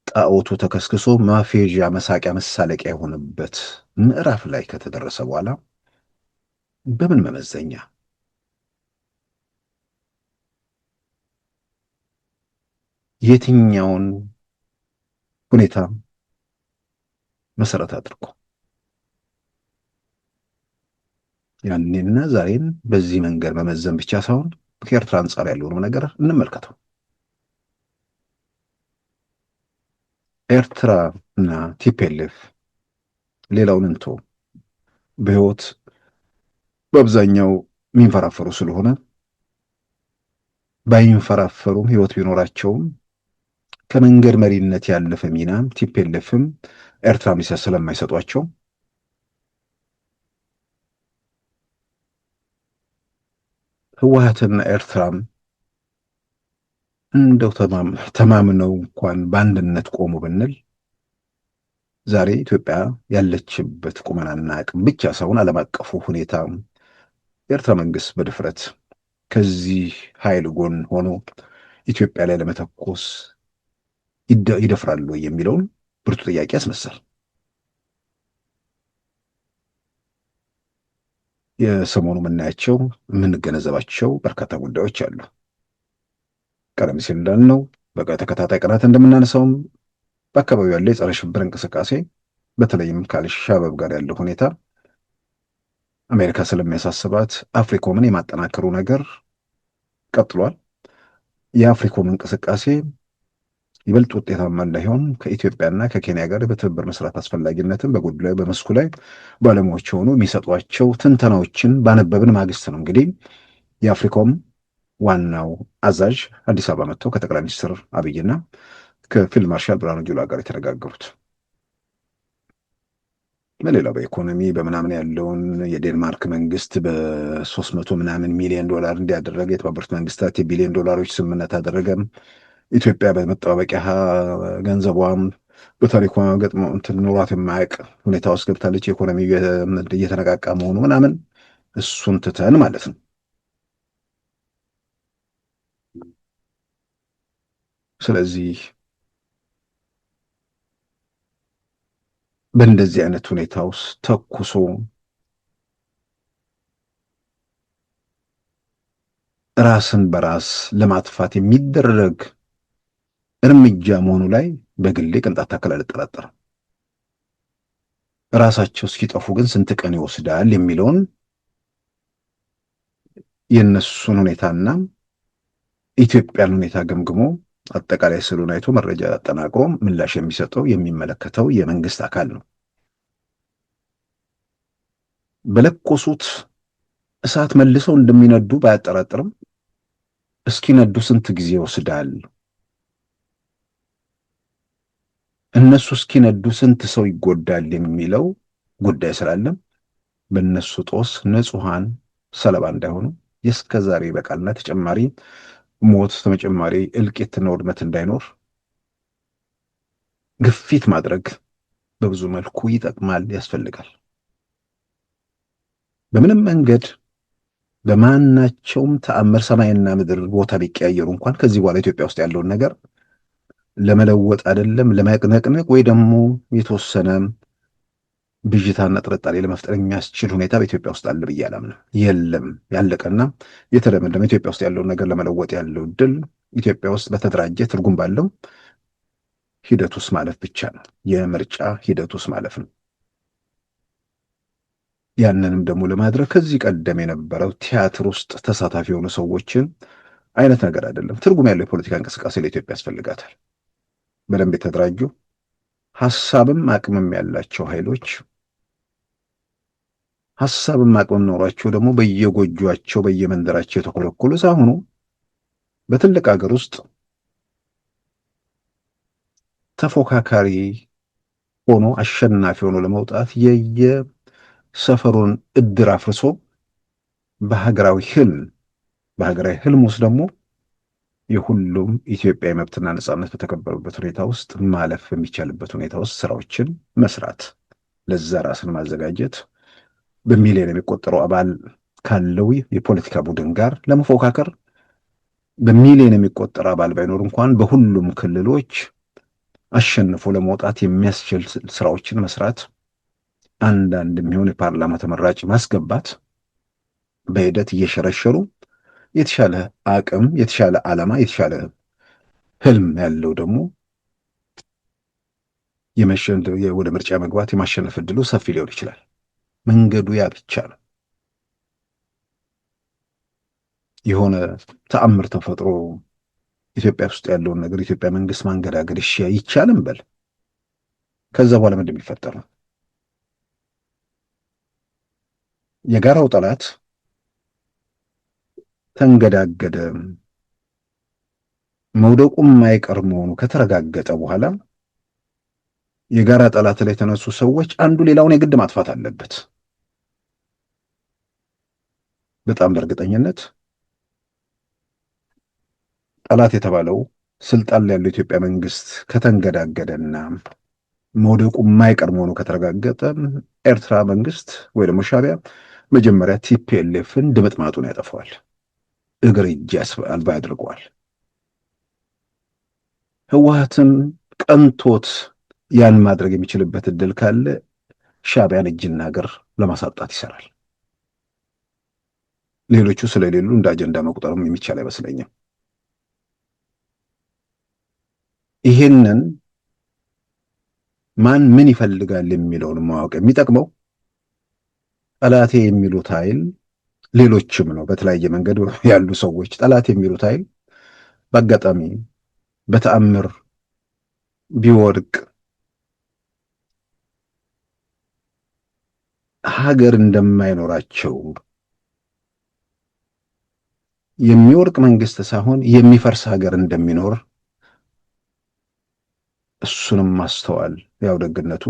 ጣዖቱ ተከስክሶ ማፌዣ መሳቂያ መሳለቂያ የሆነበት ምዕራፍ ላይ ከተደረሰ በኋላ በምን መመዘኛ የትኛውን ሁኔታ መሰረት አድርጎ ያኔና ዛሬን በዚህ መንገድ መመዘን ብቻ ሳይሆን ከኤርትራ አንጻር ያለውን ነገር እንመልከተው። ኤርትራ እና ቲፒኤልኤፍ ሌላውን እንቶ በህይወት በአብዛኛው የሚንፈራፈሩ ስለሆነ ባይንፈራፈሩም ህይወት ቢኖራቸውም ከመንገድ መሪነት ያለፈ ሚና ቲፒኤልኤፍም ኤርትራ ሚሳ ስለማይሰጧቸው ህወሓትና ኤርትራም እንደው ተማምነው እንኳን በአንድነት ቆሙ ብንል ዛሬ ኢትዮጵያ ያለችበት ቁመናና አቅም ብቻ ሳይሆን ዓለም አቀፉ ሁኔታ የኤርትራ መንግስት በድፍረት ከዚህ ኃይል ጎን ሆኖ ኢትዮጵያ ላይ ለመተኮስ ይደፍራሉ የሚለውን ብርቱ ጥያቄ ያስነሳል። የሰሞኑ የምናያቸው የምንገነዘባቸው በርካታ ጉዳዮች አሉ። ቀደም ሲል እንዳልነው በተከታታይ ቀናት እንደምናነሳውም በአካባቢው ያለ የጸረ ሽብር እንቅስቃሴ በተለይም ከአልሻባብ ጋር ያለው ሁኔታ አሜሪካ ስለሚያሳስባት አፍሪኮምን የማጠናከሩ ነገር ቀጥሏል። የአፍሪኮም እንቅስቃሴ ይበልጥ ውጤታማ እንዳይሆን ከኢትዮጵያና ከኬንያ ጋር በትብብር መስራት አስፈላጊነትን በጉዳዩ በመስኩ ላይ ባለሙያዎች ሆኑ የሚሰጧቸው ትንተናዎችን ባነበብን ማግስት ነው እንግዲህ የአፍሪኮም ዋናው አዛዥ አዲስ አበባ መጥተው ከጠቅላይ ሚኒስትር አብይና ከፊልድ ማርሻል ብርሃኑ ጁላ ጋር የተነጋገሩት። በሌላው በኢኮኖሚ በምናምን ያለውን የዴንማርክ መንግስት በ300 ምናምን ሚሊዮን ዶላር እንዲያደረገ የተባበሩት መንግስታት የቢሊዮን ዶላሮች ስምምነት አደረገ። ኢትዮጵያ በመጠባበቂያ ገንዘቧም በታሪኳ ገጥሞ እንትን ኖሯት የማያውቅ ሁኔታ ውስጥ ገብታለች። የኢኮኖሚ እየተነቃቃ መሆኑ ምናምን እሱን ትተን ማለት ነው። ስለዚህ በእንደዚህ አይነት ሁኔታ ውስጥ ተኩሶ ራስን በራስ ለማጥፋት የሚደረግ እርምጃ መሆኑ ላይ በግሌ ቅንጣት ታክል አልጠራጠርም። ራሳቸው እስኪጠፉ ግን ስንት ቀን ይወስዳል የሚለውን የእነሱን ሁኔታና ኢትዮጵያን ሁኔታ ገምግሞ አጠቃላይ ስሉን አይቶ መረጃ አጠናቅሮ ምላሽ የሚሰጠው የሚመለከተው የመንግስት አካል ነው። በለኮሱት እሳት መልሰው እንደሚነዱ ባያጠራጥርም እስኪነዱ ስንት ጊዜ ይወስዳል? እነሱ እስኪነዱ ስንት ሰው ይጎዳል የሚለው ጉዳይ ስላለም በእነሱ ጦስ ንጹሐን ሰለባ እንዳይሆኑ የእስከዛሬ በቃልና ተጨማሪ ሞት ተጨማሪ እልቂትና ውድመት እንዳይኖር ግፊት ማድረግ በብዙ መልኩ ይጠቅማል፣ ያስፈልጋል። በምንም መንገድ በማናቸውም ተአምር ሰማይና ምድር ቦታ ቢቀያየሩ እንኳን ከዚህ በኋላ ኢትዮጵያ ውስጥ ያለውን ነገር ለመለወጥ አይደለም ለመቅነቅነቅ ወይ ደግሞ የተወሰነ ብዥታና ጥርጣሬ ለመፍጠር የሚያስችል ሁኔታ በኢትዮጵያ ውስጥ አለ ብዬ አላምንም። የለም፣ ያለቀና የተደመደመ ኢትዮጵያ ውስጥ ያለውን ነገር ለመለወጥ ያለው ድል ኢትዮጵያ ውስጥ በተደራጀ ትርጉም ባለው ሂደት ውስጥ ማለፍ ብቻ ነው። የምርጫ ሂደት ውስጥ ማለፍ ነው። ያንንም ደግሞ ለማድረግ ከዚህ ቀደም የነበረው ቲያትር ውስጥ ተሳታፊ የሆኑ ሰዎችን አይነት ነገር አይደለም። ትርጉም ያለው የፖለቲካ እንቅስቃሴ ለኢትዮጵያ ያስፈልጋታል። በደንብ የተደራጁ ሐሳብም አቅምም ያላቸው ኃይሎች ሐሳብም አቅምም ኖሯቸው ደግሞ በየጎጇቸው በየመንደራቸው የተኮለኮሉ ሳይሆኑ በትልቅ ሀገር ውስጥ ተፎካካሪ ሆኖ አሸናፊ ሆኖ ለመውጣት የየሰፈሩን እድር አፍርሶ በሀገራዊ ህልም ውስጥ ደግሞ የሁሉም ኢትዮጵያዊ መብትና ነጻነት በተከበሩበት ሁኔታ ውስጥ ማለፍ በሚቻልበት ሁኔታ ውስጥ ስራዎችን መስራት፣ ለዛ ራስን ማዘጋጀት፣ በሚሊዮን የሚቆጠረው አባል ካለው የፖለቲካ ቡድን ጋር ለመፎካከር በሚሊዮን የሚቆጠር አባል ባይኖር እንኳን በሁሉም ክልሎች አሸንፎ ለመውጣት የሚያስችል ስራዎችን መስራት፣ አንዳንድ የሚሆን የፓርላማ ተመራጭ ማስገባት፣ በሂደት እየሸረሸሩ የተሻለ አቅም፣ የተሻለ ዓላማ፣ የተሻለ ህልም ያለው ደግሞ ወደ ምርጫ መግባት የማሸነፍ እድሉ ሰፊ ሊሆን ይችላል። መንገዱ ያ ብቻ ነው። የሆነ ተአምር ተፈጥሮ ኢትዮጵያ ውስጥ ያለውን ነገር ኢትዮጵያ መንግስት ማንገዳገድ ይቻልም በል ከዛ በኋላ ምንድን የሚፈጠር ነው? የጋራው ጠላት ተንገዳገደ፣ መውደቁም የማይቀር መሆኑ ከተረጋገጠ በኋላ የጋራ ጠላት ላይ የተነሱ ሰዎች አንዱ ሌላውን የግድ ማጥፋት አለበት። በጣም በእርግጠኝነት ጠላት የተባለው ስልጣን ላይ ያለው ኢትዮጵያ መንግስት ከተንገዳገደና መውደቁ የማይቀር መሆኑ ከተረጋገጠ ኤርትራ መንግስት ወይ ደግሞ ሻዕቢያ መጀመሪያ ቲፒኤልኤፍን ድምጥማጡን ያጠፋዋል፣ እግር እጅ አልባ ያድርገዋል። ህወሓትም ቀንቶት ያን ማድረግ የሚችልበት እድል ካለ ሻዕቢያን እጅና እግር ለማሳጣት ይሰራል። ሌሎቹ ስለሌሉ እንደ አጀንዳ መቁጠርም የሚቻል አይመስለኝም። ይሄንን ማን ምን ይፈልጋል የሚለውን ማወቅ የሚጠቅመው ጠላቴ የሚሉት ኃይል ሌሎችም ነው። በተለያየ መንገድ ያሉ ሰዎች ጠላት የሚሉት ኃይል በአጋጣሚ በተአምር ቢወድቅ ሀገር እንደማይኖራቸው የሚወድቅ መንግስት ሳይሆን የሚፈርስ ሀገር እንደሚኖር እሱንም ማስተዋል ያው ደግነቱ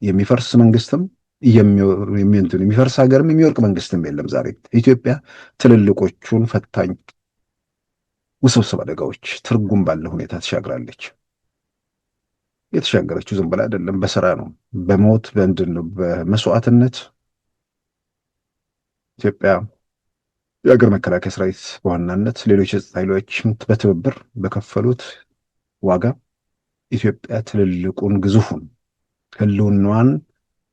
የሚፈርስ መንግስትም የሚፈርስ ሀገርም የሚወርቅ መንግስትም የለም። ዛሬ ኢትዮጵያ ትልልቆቹን ፈታኝ ውስብስብ አደጋዎች ትርጉም ባለው ሁኔታ ተሻግራለች። የተሻገረችው ዝም ብላ አይደለም፣ በስራ ነው፣ በሞት በምንድን ነው፣ በመስዋዕትነት ኢትዮጵያ የሀገር መከላከያ ሰራዊት በዋናነት ሌሎች የጸጥታ ኃይሎች በትብብር በከፈሉት ዋጋ ኢትዮጵያ ትልልቁን ግዙፉን ህልውናዋን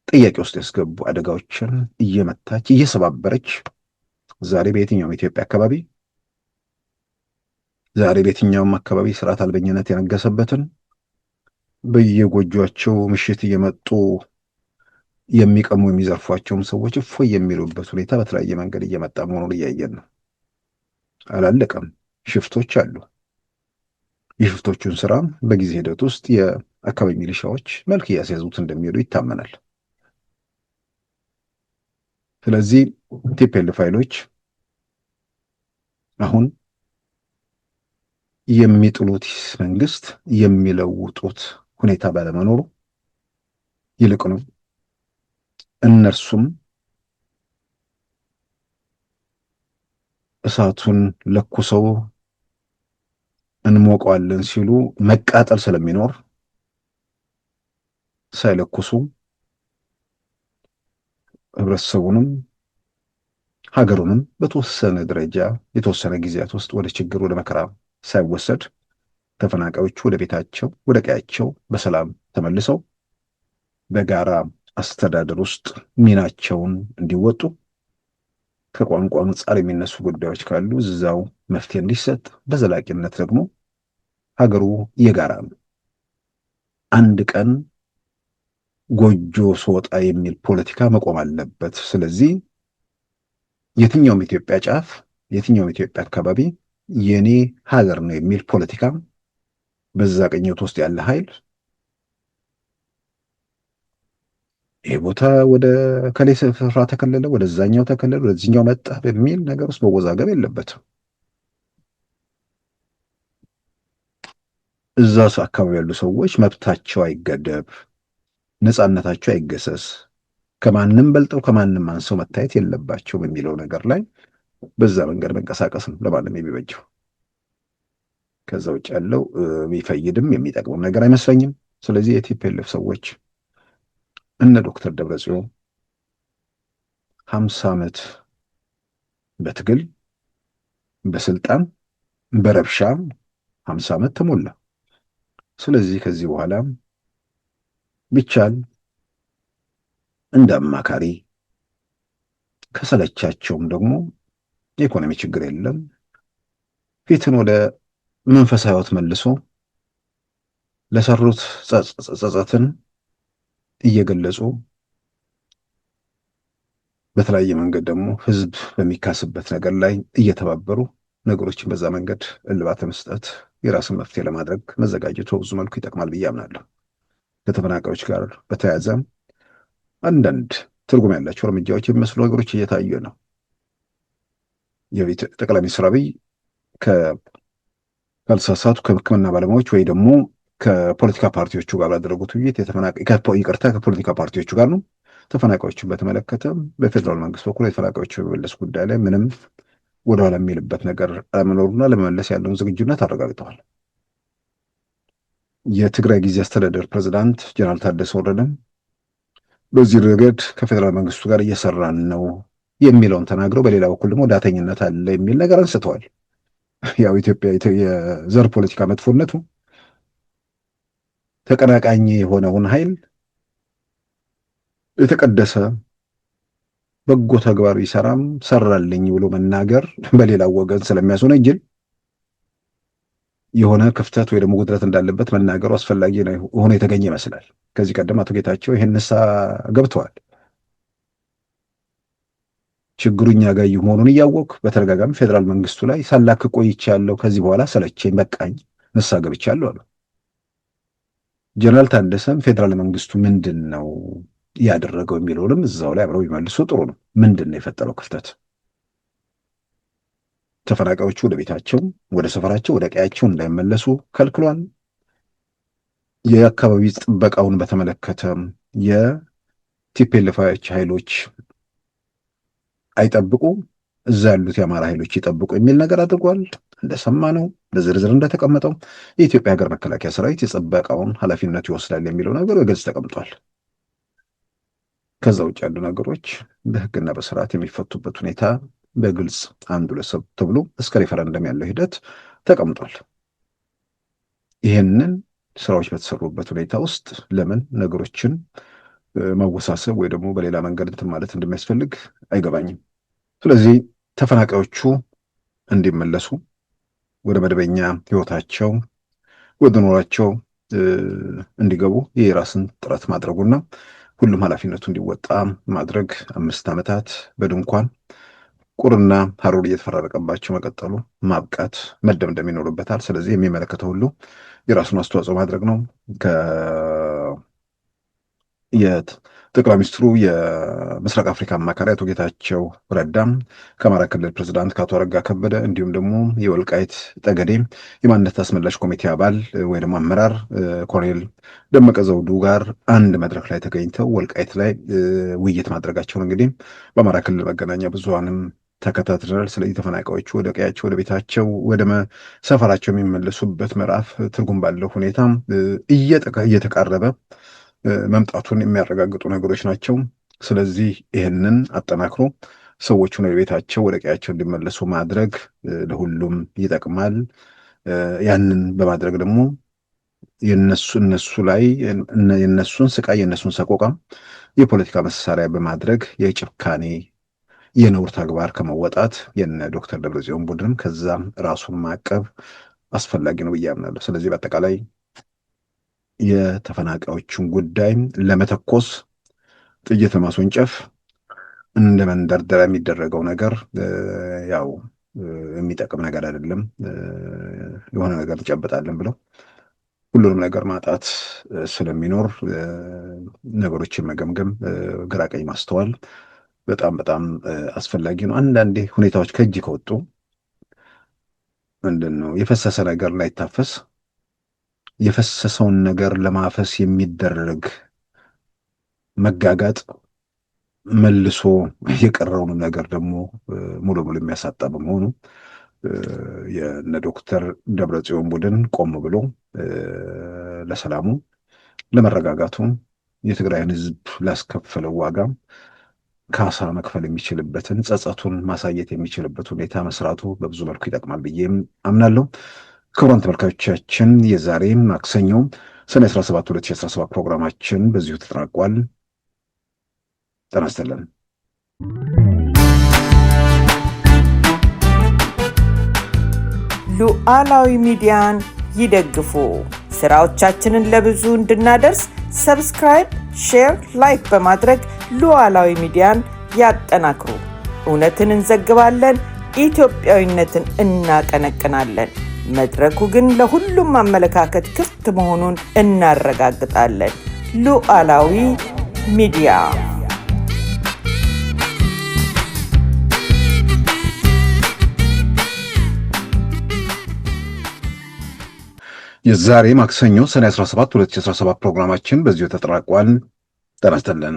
ጥያቄ ውስጥ ያስገቡ አደጋዎችን እየመታች እየሰባበረች ዛሬ በየትኛውም አካባቢ ስርዓት አልበኝነት የነገሰበትን በየጎጇቸው ምሽት እየመጡ የሚቀሙ የሚዘርፏቸውም ሰዎች እፎይ የሚሉበት ሁኔታ በተለያየ መንገድ እየመጣ መሆኑን እያየን ነው። አላለቀም። ሽፍቶች አሉ። የሽፍቶቹን ስራ በጊዜ ሂደት ውስጥ የአካባቢ ሚሊሻዎች መልክ እያስያዙት እንደሚሄዱ ይታመናል። ስለዚህ ቲፒኤልኤፍ ኃይሎች አሁን የሚጥሉት መንግስት የሚለውጡት ሁኔታ ባለመኖሩ ይልቁንም እነርሱም እሳቱን ለኩሰው እንሞቀዋለን ሲሉ መቃጠል ስለሚኖር ሳይለኩሱ ህብረተሰቡንም ሀገሩንም በተወሰነ ደረጃ የተወሰነ ጊዜያት ውስጥ ወደ ችግር ወደ መከራ ሳይወሰድ ተፈናቃዮቹ ወደ ቤታቸው ወደ ቀያቸው በሰላም ተመልሰው በጋራ አስተዳደር ውስጥ ሚናቸውን እንዲወጡ ከቋንቋ አንጻር የሚነሱ ጉዳዮች ካሉ እዛው መፍትሄ እንዲሰጥ በዘላቂነት ደግሞ ሀገሩ የጋራ ነው። አንድ ቀን ጎጆ ስወጣ የሚል ፖለቲካ መቆም አለበት። ስለዚህ የትኛውም ኢትዮጵያ ጫፍ የትኛውም ኢትዮጵያ አካባቢ የኔ ሀገር ነው የሚል ፖለቲካ በዛ ቅኝት ውስጥ ያለ ኃይል ይህ ቦታ ወደ ከሌ ስፍራ ተከለለ፣ ወደዛኛው ተከለለ፣ ወደዚህኛው መጣ በሚል ነገር ውስጥ መወዛገብ የለበትም። እዛ አካባቢ ያሉ ሰዎች መብታቸው አይገደብ፣ ነፃነታቸው አይገሰስ፣ ከማንም በልጠው ከማንም አንሰው መታየት የለባቸው በሚለው ነገር ላይ በዛ መንገድ መንቀሳቀስ ነው ለማንም የሚበጀው። ከዛ ውጭ ያለው የሚፈይድም የሚጠቅምም ነገር አይመስለኝም። ስለዚህ የቲፒኤልኤፍ ሰዎች እነ ዶክተር ደብረጽዮን 50 ዓመት በትግል በስልጣን በረብሻ 50 ዓመት ተሞላ። ስለዚህ ከዚህ በኋላ ቢቻል እንደ አማካሪ ከሰለቻቸውም ደግሞ የኢኮኖሚ ችግር የለም ፊትን ወደ መንፈሳዊ ሕይወት መልሶ ለሰሩት ጸጸትን እየገለጹ በተለያየ መንገድ ደግሞ ህዝብ በሚካስበት ነገር ላይ እየተባበሩ ነገሮችን በዛ መንገድ እልባት መስጠት የራስን መፍትሄ ለማድረግ መዘጋጀቱ ብዙ መልኩ ይጠቅማል ብዬ አምናለሁ። ከተፈናቃዮች ጋር በተያያዘ አንዳንድ ትርጉም ያላቸው እርምጃዎች የሚመስሉ ነገሮች እየታዩ ነው። ጠቅላይ ሚኒስትር አብይ ካልተሳሳቱ ከሕክምና ባለሙያዎች ወይ ደግሞ ከፖለቲካ ፓርቲዎቹ ጋር ባደረጉት ውይይት ከፖለቲካ ፓርቲዎቹ ጋር ነው። ተፈናቃዮችን በተመለከተ በፌዴራል መንግስት በኩል የተፈናቃዮች በመመለስ ጉዳይ ላይ ምንም ወደኋላ የሚልበት ነገር አለመኖሩና ለመመለስ ያለውን ዝግጁነት አረጋግጠዋል። የትግራይ ጊዜ አስተዳደር ፕሬዝዳንት ጀነራል ታደሰ ወረደም በዚህ ረገድ ከፌዴራል መንግስቱ ጋር እየሰራን ነው የሚለውን ተናግረው፣ በሌላ በኩል ደግሞ ዳተኝነት አለ የሚል ነገር አንስተዋል። ያው ኢትዮጵያ የዘር ፖለቲካ መጥፎነቱ ተቀናቃኝ የሆነውን ኃይል የተቀደሰ በጎ ተግባር ቢሰራም ሰራልኝ ብሎ መናገር በሌላው ወገን ስለሚያስወነጅል የሆነ ክፍተት ወይ ደግሞ ጉድለት እንዳለበት መናገሩ አስፈላጊ ነው ሆኖ የተገኘ ይመስላል። ከዚህ ቀደም አቶ ጌታቸው ይህን ንስሐ ገብተዋል። ችግሩ እኛ ጋር መሆኑን እያወቅሁ በተደጋጋሚ ፌዴራል መንግስቱ ላይ ሳላክ ቆይቻለሁ፣ ከዚህ በኋላ ሰለቸኝ፣ በቃኝ፣ ንስሐ ገብቻለሁ አሉ። ጀነራል ታደሰም ፌዴራል መንግስቱ ምንድን ነው ያደረገው የሚለውንም እዛው ላይ አብረው ቢመልሱ ጥሩ ነው። ምንድን ነው የፈጠረው ክፍተት? ተፈናቃዮቹ ወደ ቤታቸው፣ ወደ ሰፈራቸው፣ ወደ ቀያቸው እንዳይመለሱ ከልክሏል። የአካባቢ ጥበቃውን በተመለከተ የቲፒኤልኤፍ ኃይሎች አይጠብቁ፣ እዛ ያሉት የአማራ ኃይሎች ይጠብቁ የሚል ነገር አድርጓል። እንደሰማነው በዝርዝር እንደተቀመጠው የኢትዮጵያ ሀገር መከላከያ ሰራዊት የጥበቃውን ኃላፊነቱ ይወስዳል የሚለው ነገር በግልጽ ተቀምጧል። ከዛ ውጭ ያሉ ነገሮች በህግና በስርዓት የሚፈቱበት ሁኔታ በግልጽ አንዱ ለሰብ ተብሎ እስከ ሬፈረንደም ያለው ሂደት ተቀምጧል። ይህንን ስራዎች በተሰሩበት ሁኔታ ውስጥ ለምን ነገሮችን ማወሳሰብ ወይ ደግሞ በሌላ መንገድ እንትን ማለት እንደሚያስፈልግ አይገባኝም። ስለዚህ ተፈናቃዮቹ እንዲመለሱ ወደ መደበኛ ህይወታቸው ወደ ኑሯቸው እንዲገቡ የራስን ጥረት ማድረጉና ሁሉም ኃላፊነቱ እንዲወጣ ማድረግ 5 ዓመታት በድንኳን ቁርና ሀሩር እየተፈራረቀባቸው መቀጠሉ ማብቃት መደምደም ይኖርበታል። ስለዚህ የሚመለከተው ሁሉ የራሱን አስተዋጽኦ ማድረግ ነው። የጠቅላይ ሚኒስትሩ የምስራቅ አፍሪካ አማካሪ አቶ ጌታቸው ረዳም ከአማራ ክልል ፕሬዝዳንት ከአቶ አረጋ ከበደ እንዲሁም ደግሞ የወልቃይት ጠገዴ የማንነት አስመላሽ ኮሚቴ አባል ወይ ደግሞ አመራር ኮሎኔል ደመቀ ዘውዱ ጋር አንድ መድረክ ላይ ተገኝተው ወልቃይት ላይ ውይይት ማድረጋቸውን እንግዲህ በአማራ ክልል መገናኛ ብዙሃንም ተከታትለናል። ስለዚህ ተፈናቃዮቹ ወደ ቀያቸው ወደ ቤታቸው ወደ ሰፈራቸው የሚመለሱበት ምዕራፍ ትርጉም ባለው ሁኔታ እየተቃረበ መምጣቱን የሚያረጋግጡ ነገሮች ናቸው። ስለዚህ ይህንን አጠናክሮ ሰዎቹን ወደ ቤታቸው ወደ ቀያቸው እንዲመለሱ ማድረግ ለሁሉም ይጠቅማል። ያንን በማድረግ ደግሞ እነሱ ላይ የነሱን ስቃይ የነሱን ሰቆቃ የፖለቲካ መሳሪያ በማድረግ የጭካኔ የነውር ተግባር ከመወጣት የነ ዶክተር ደብረጽዮን ቡድንም ከዛም ራሱን ማቀብ አስፈላጊ ነው ብዬ አምናለሁ። ስለዚህ በአጠቃላይ የተፈናቃዮችን ጉዳይ ለመተኮስ ጥይት ለማስወንጨፍ እንደ መንደርደሪያ የሚደረገው ነገር ያው የሚጠቅም ነገር አይደለም። የሆነ ነገር እንጨብጣለን ብለው ሁሉንም ነገር ማጣት ስለሚኖር ነገሮችን መገምገም፣ ግራቀኝ ማስተዋል በጣም በጣም አስፈላጊ ነው። አንዳንዴ ሁኔታዎች ከእጅ ከወጡ ምንድን ነው የፈሰሰ ነገር ላይታፈስ የፈሰሰውን ነገር ለማፈስ የሚደረግ መጋጋጥ መልሶ የቀረውን ነገር ደግሞ ሙሉ ሙሉ የሚያሳጣ በመሆኑ የነ ዶክተር ደብረጽዮን ቡድን ቆም ብሎ ለሰላሙ ለመረጋጋቱ የትግራይን ሕዝብ ላስከፈለው ዋጋ ካሳ መክፈል የሚችልበትን ጸጸቱን ማሳየት የሚችልበት ሁኔታ መስራቱ በብዙ መልኩ ይጠቅማል ብዬም አምናለሁ። ክቡራን ተመልካቾቻችን የዛሬ ማክሰኞ ሰኔ 17 2017 ፕሮግራማችን በዚሁ ተጠናቋል። ጤና ይስጥልን። ሉዓላዊ ሚዲያን ይደግፉ። ስራዎቻችንን ለብዙ እንድናደርስ ሰብስክራይብ፣ ሼር፣ ላይክ በማድረግ ሉዓላዊ ሚዲያን ያጠናክሩ። እውነትን እንዘግባለን፣ ኢትዮጵያዊነትን እናቀነቅናለን። መድረኩ ግን ለሁሉም አመለካከት ክፍት መሆኑን እናረጋግጣለን። ሉዓላዊ ሚዲያ የዛሬ ማክሰኞ ሰኔ 17 2017 ፕሮግራማችን በዚሁ ተጠናቋል። ጤና ይስጥልን።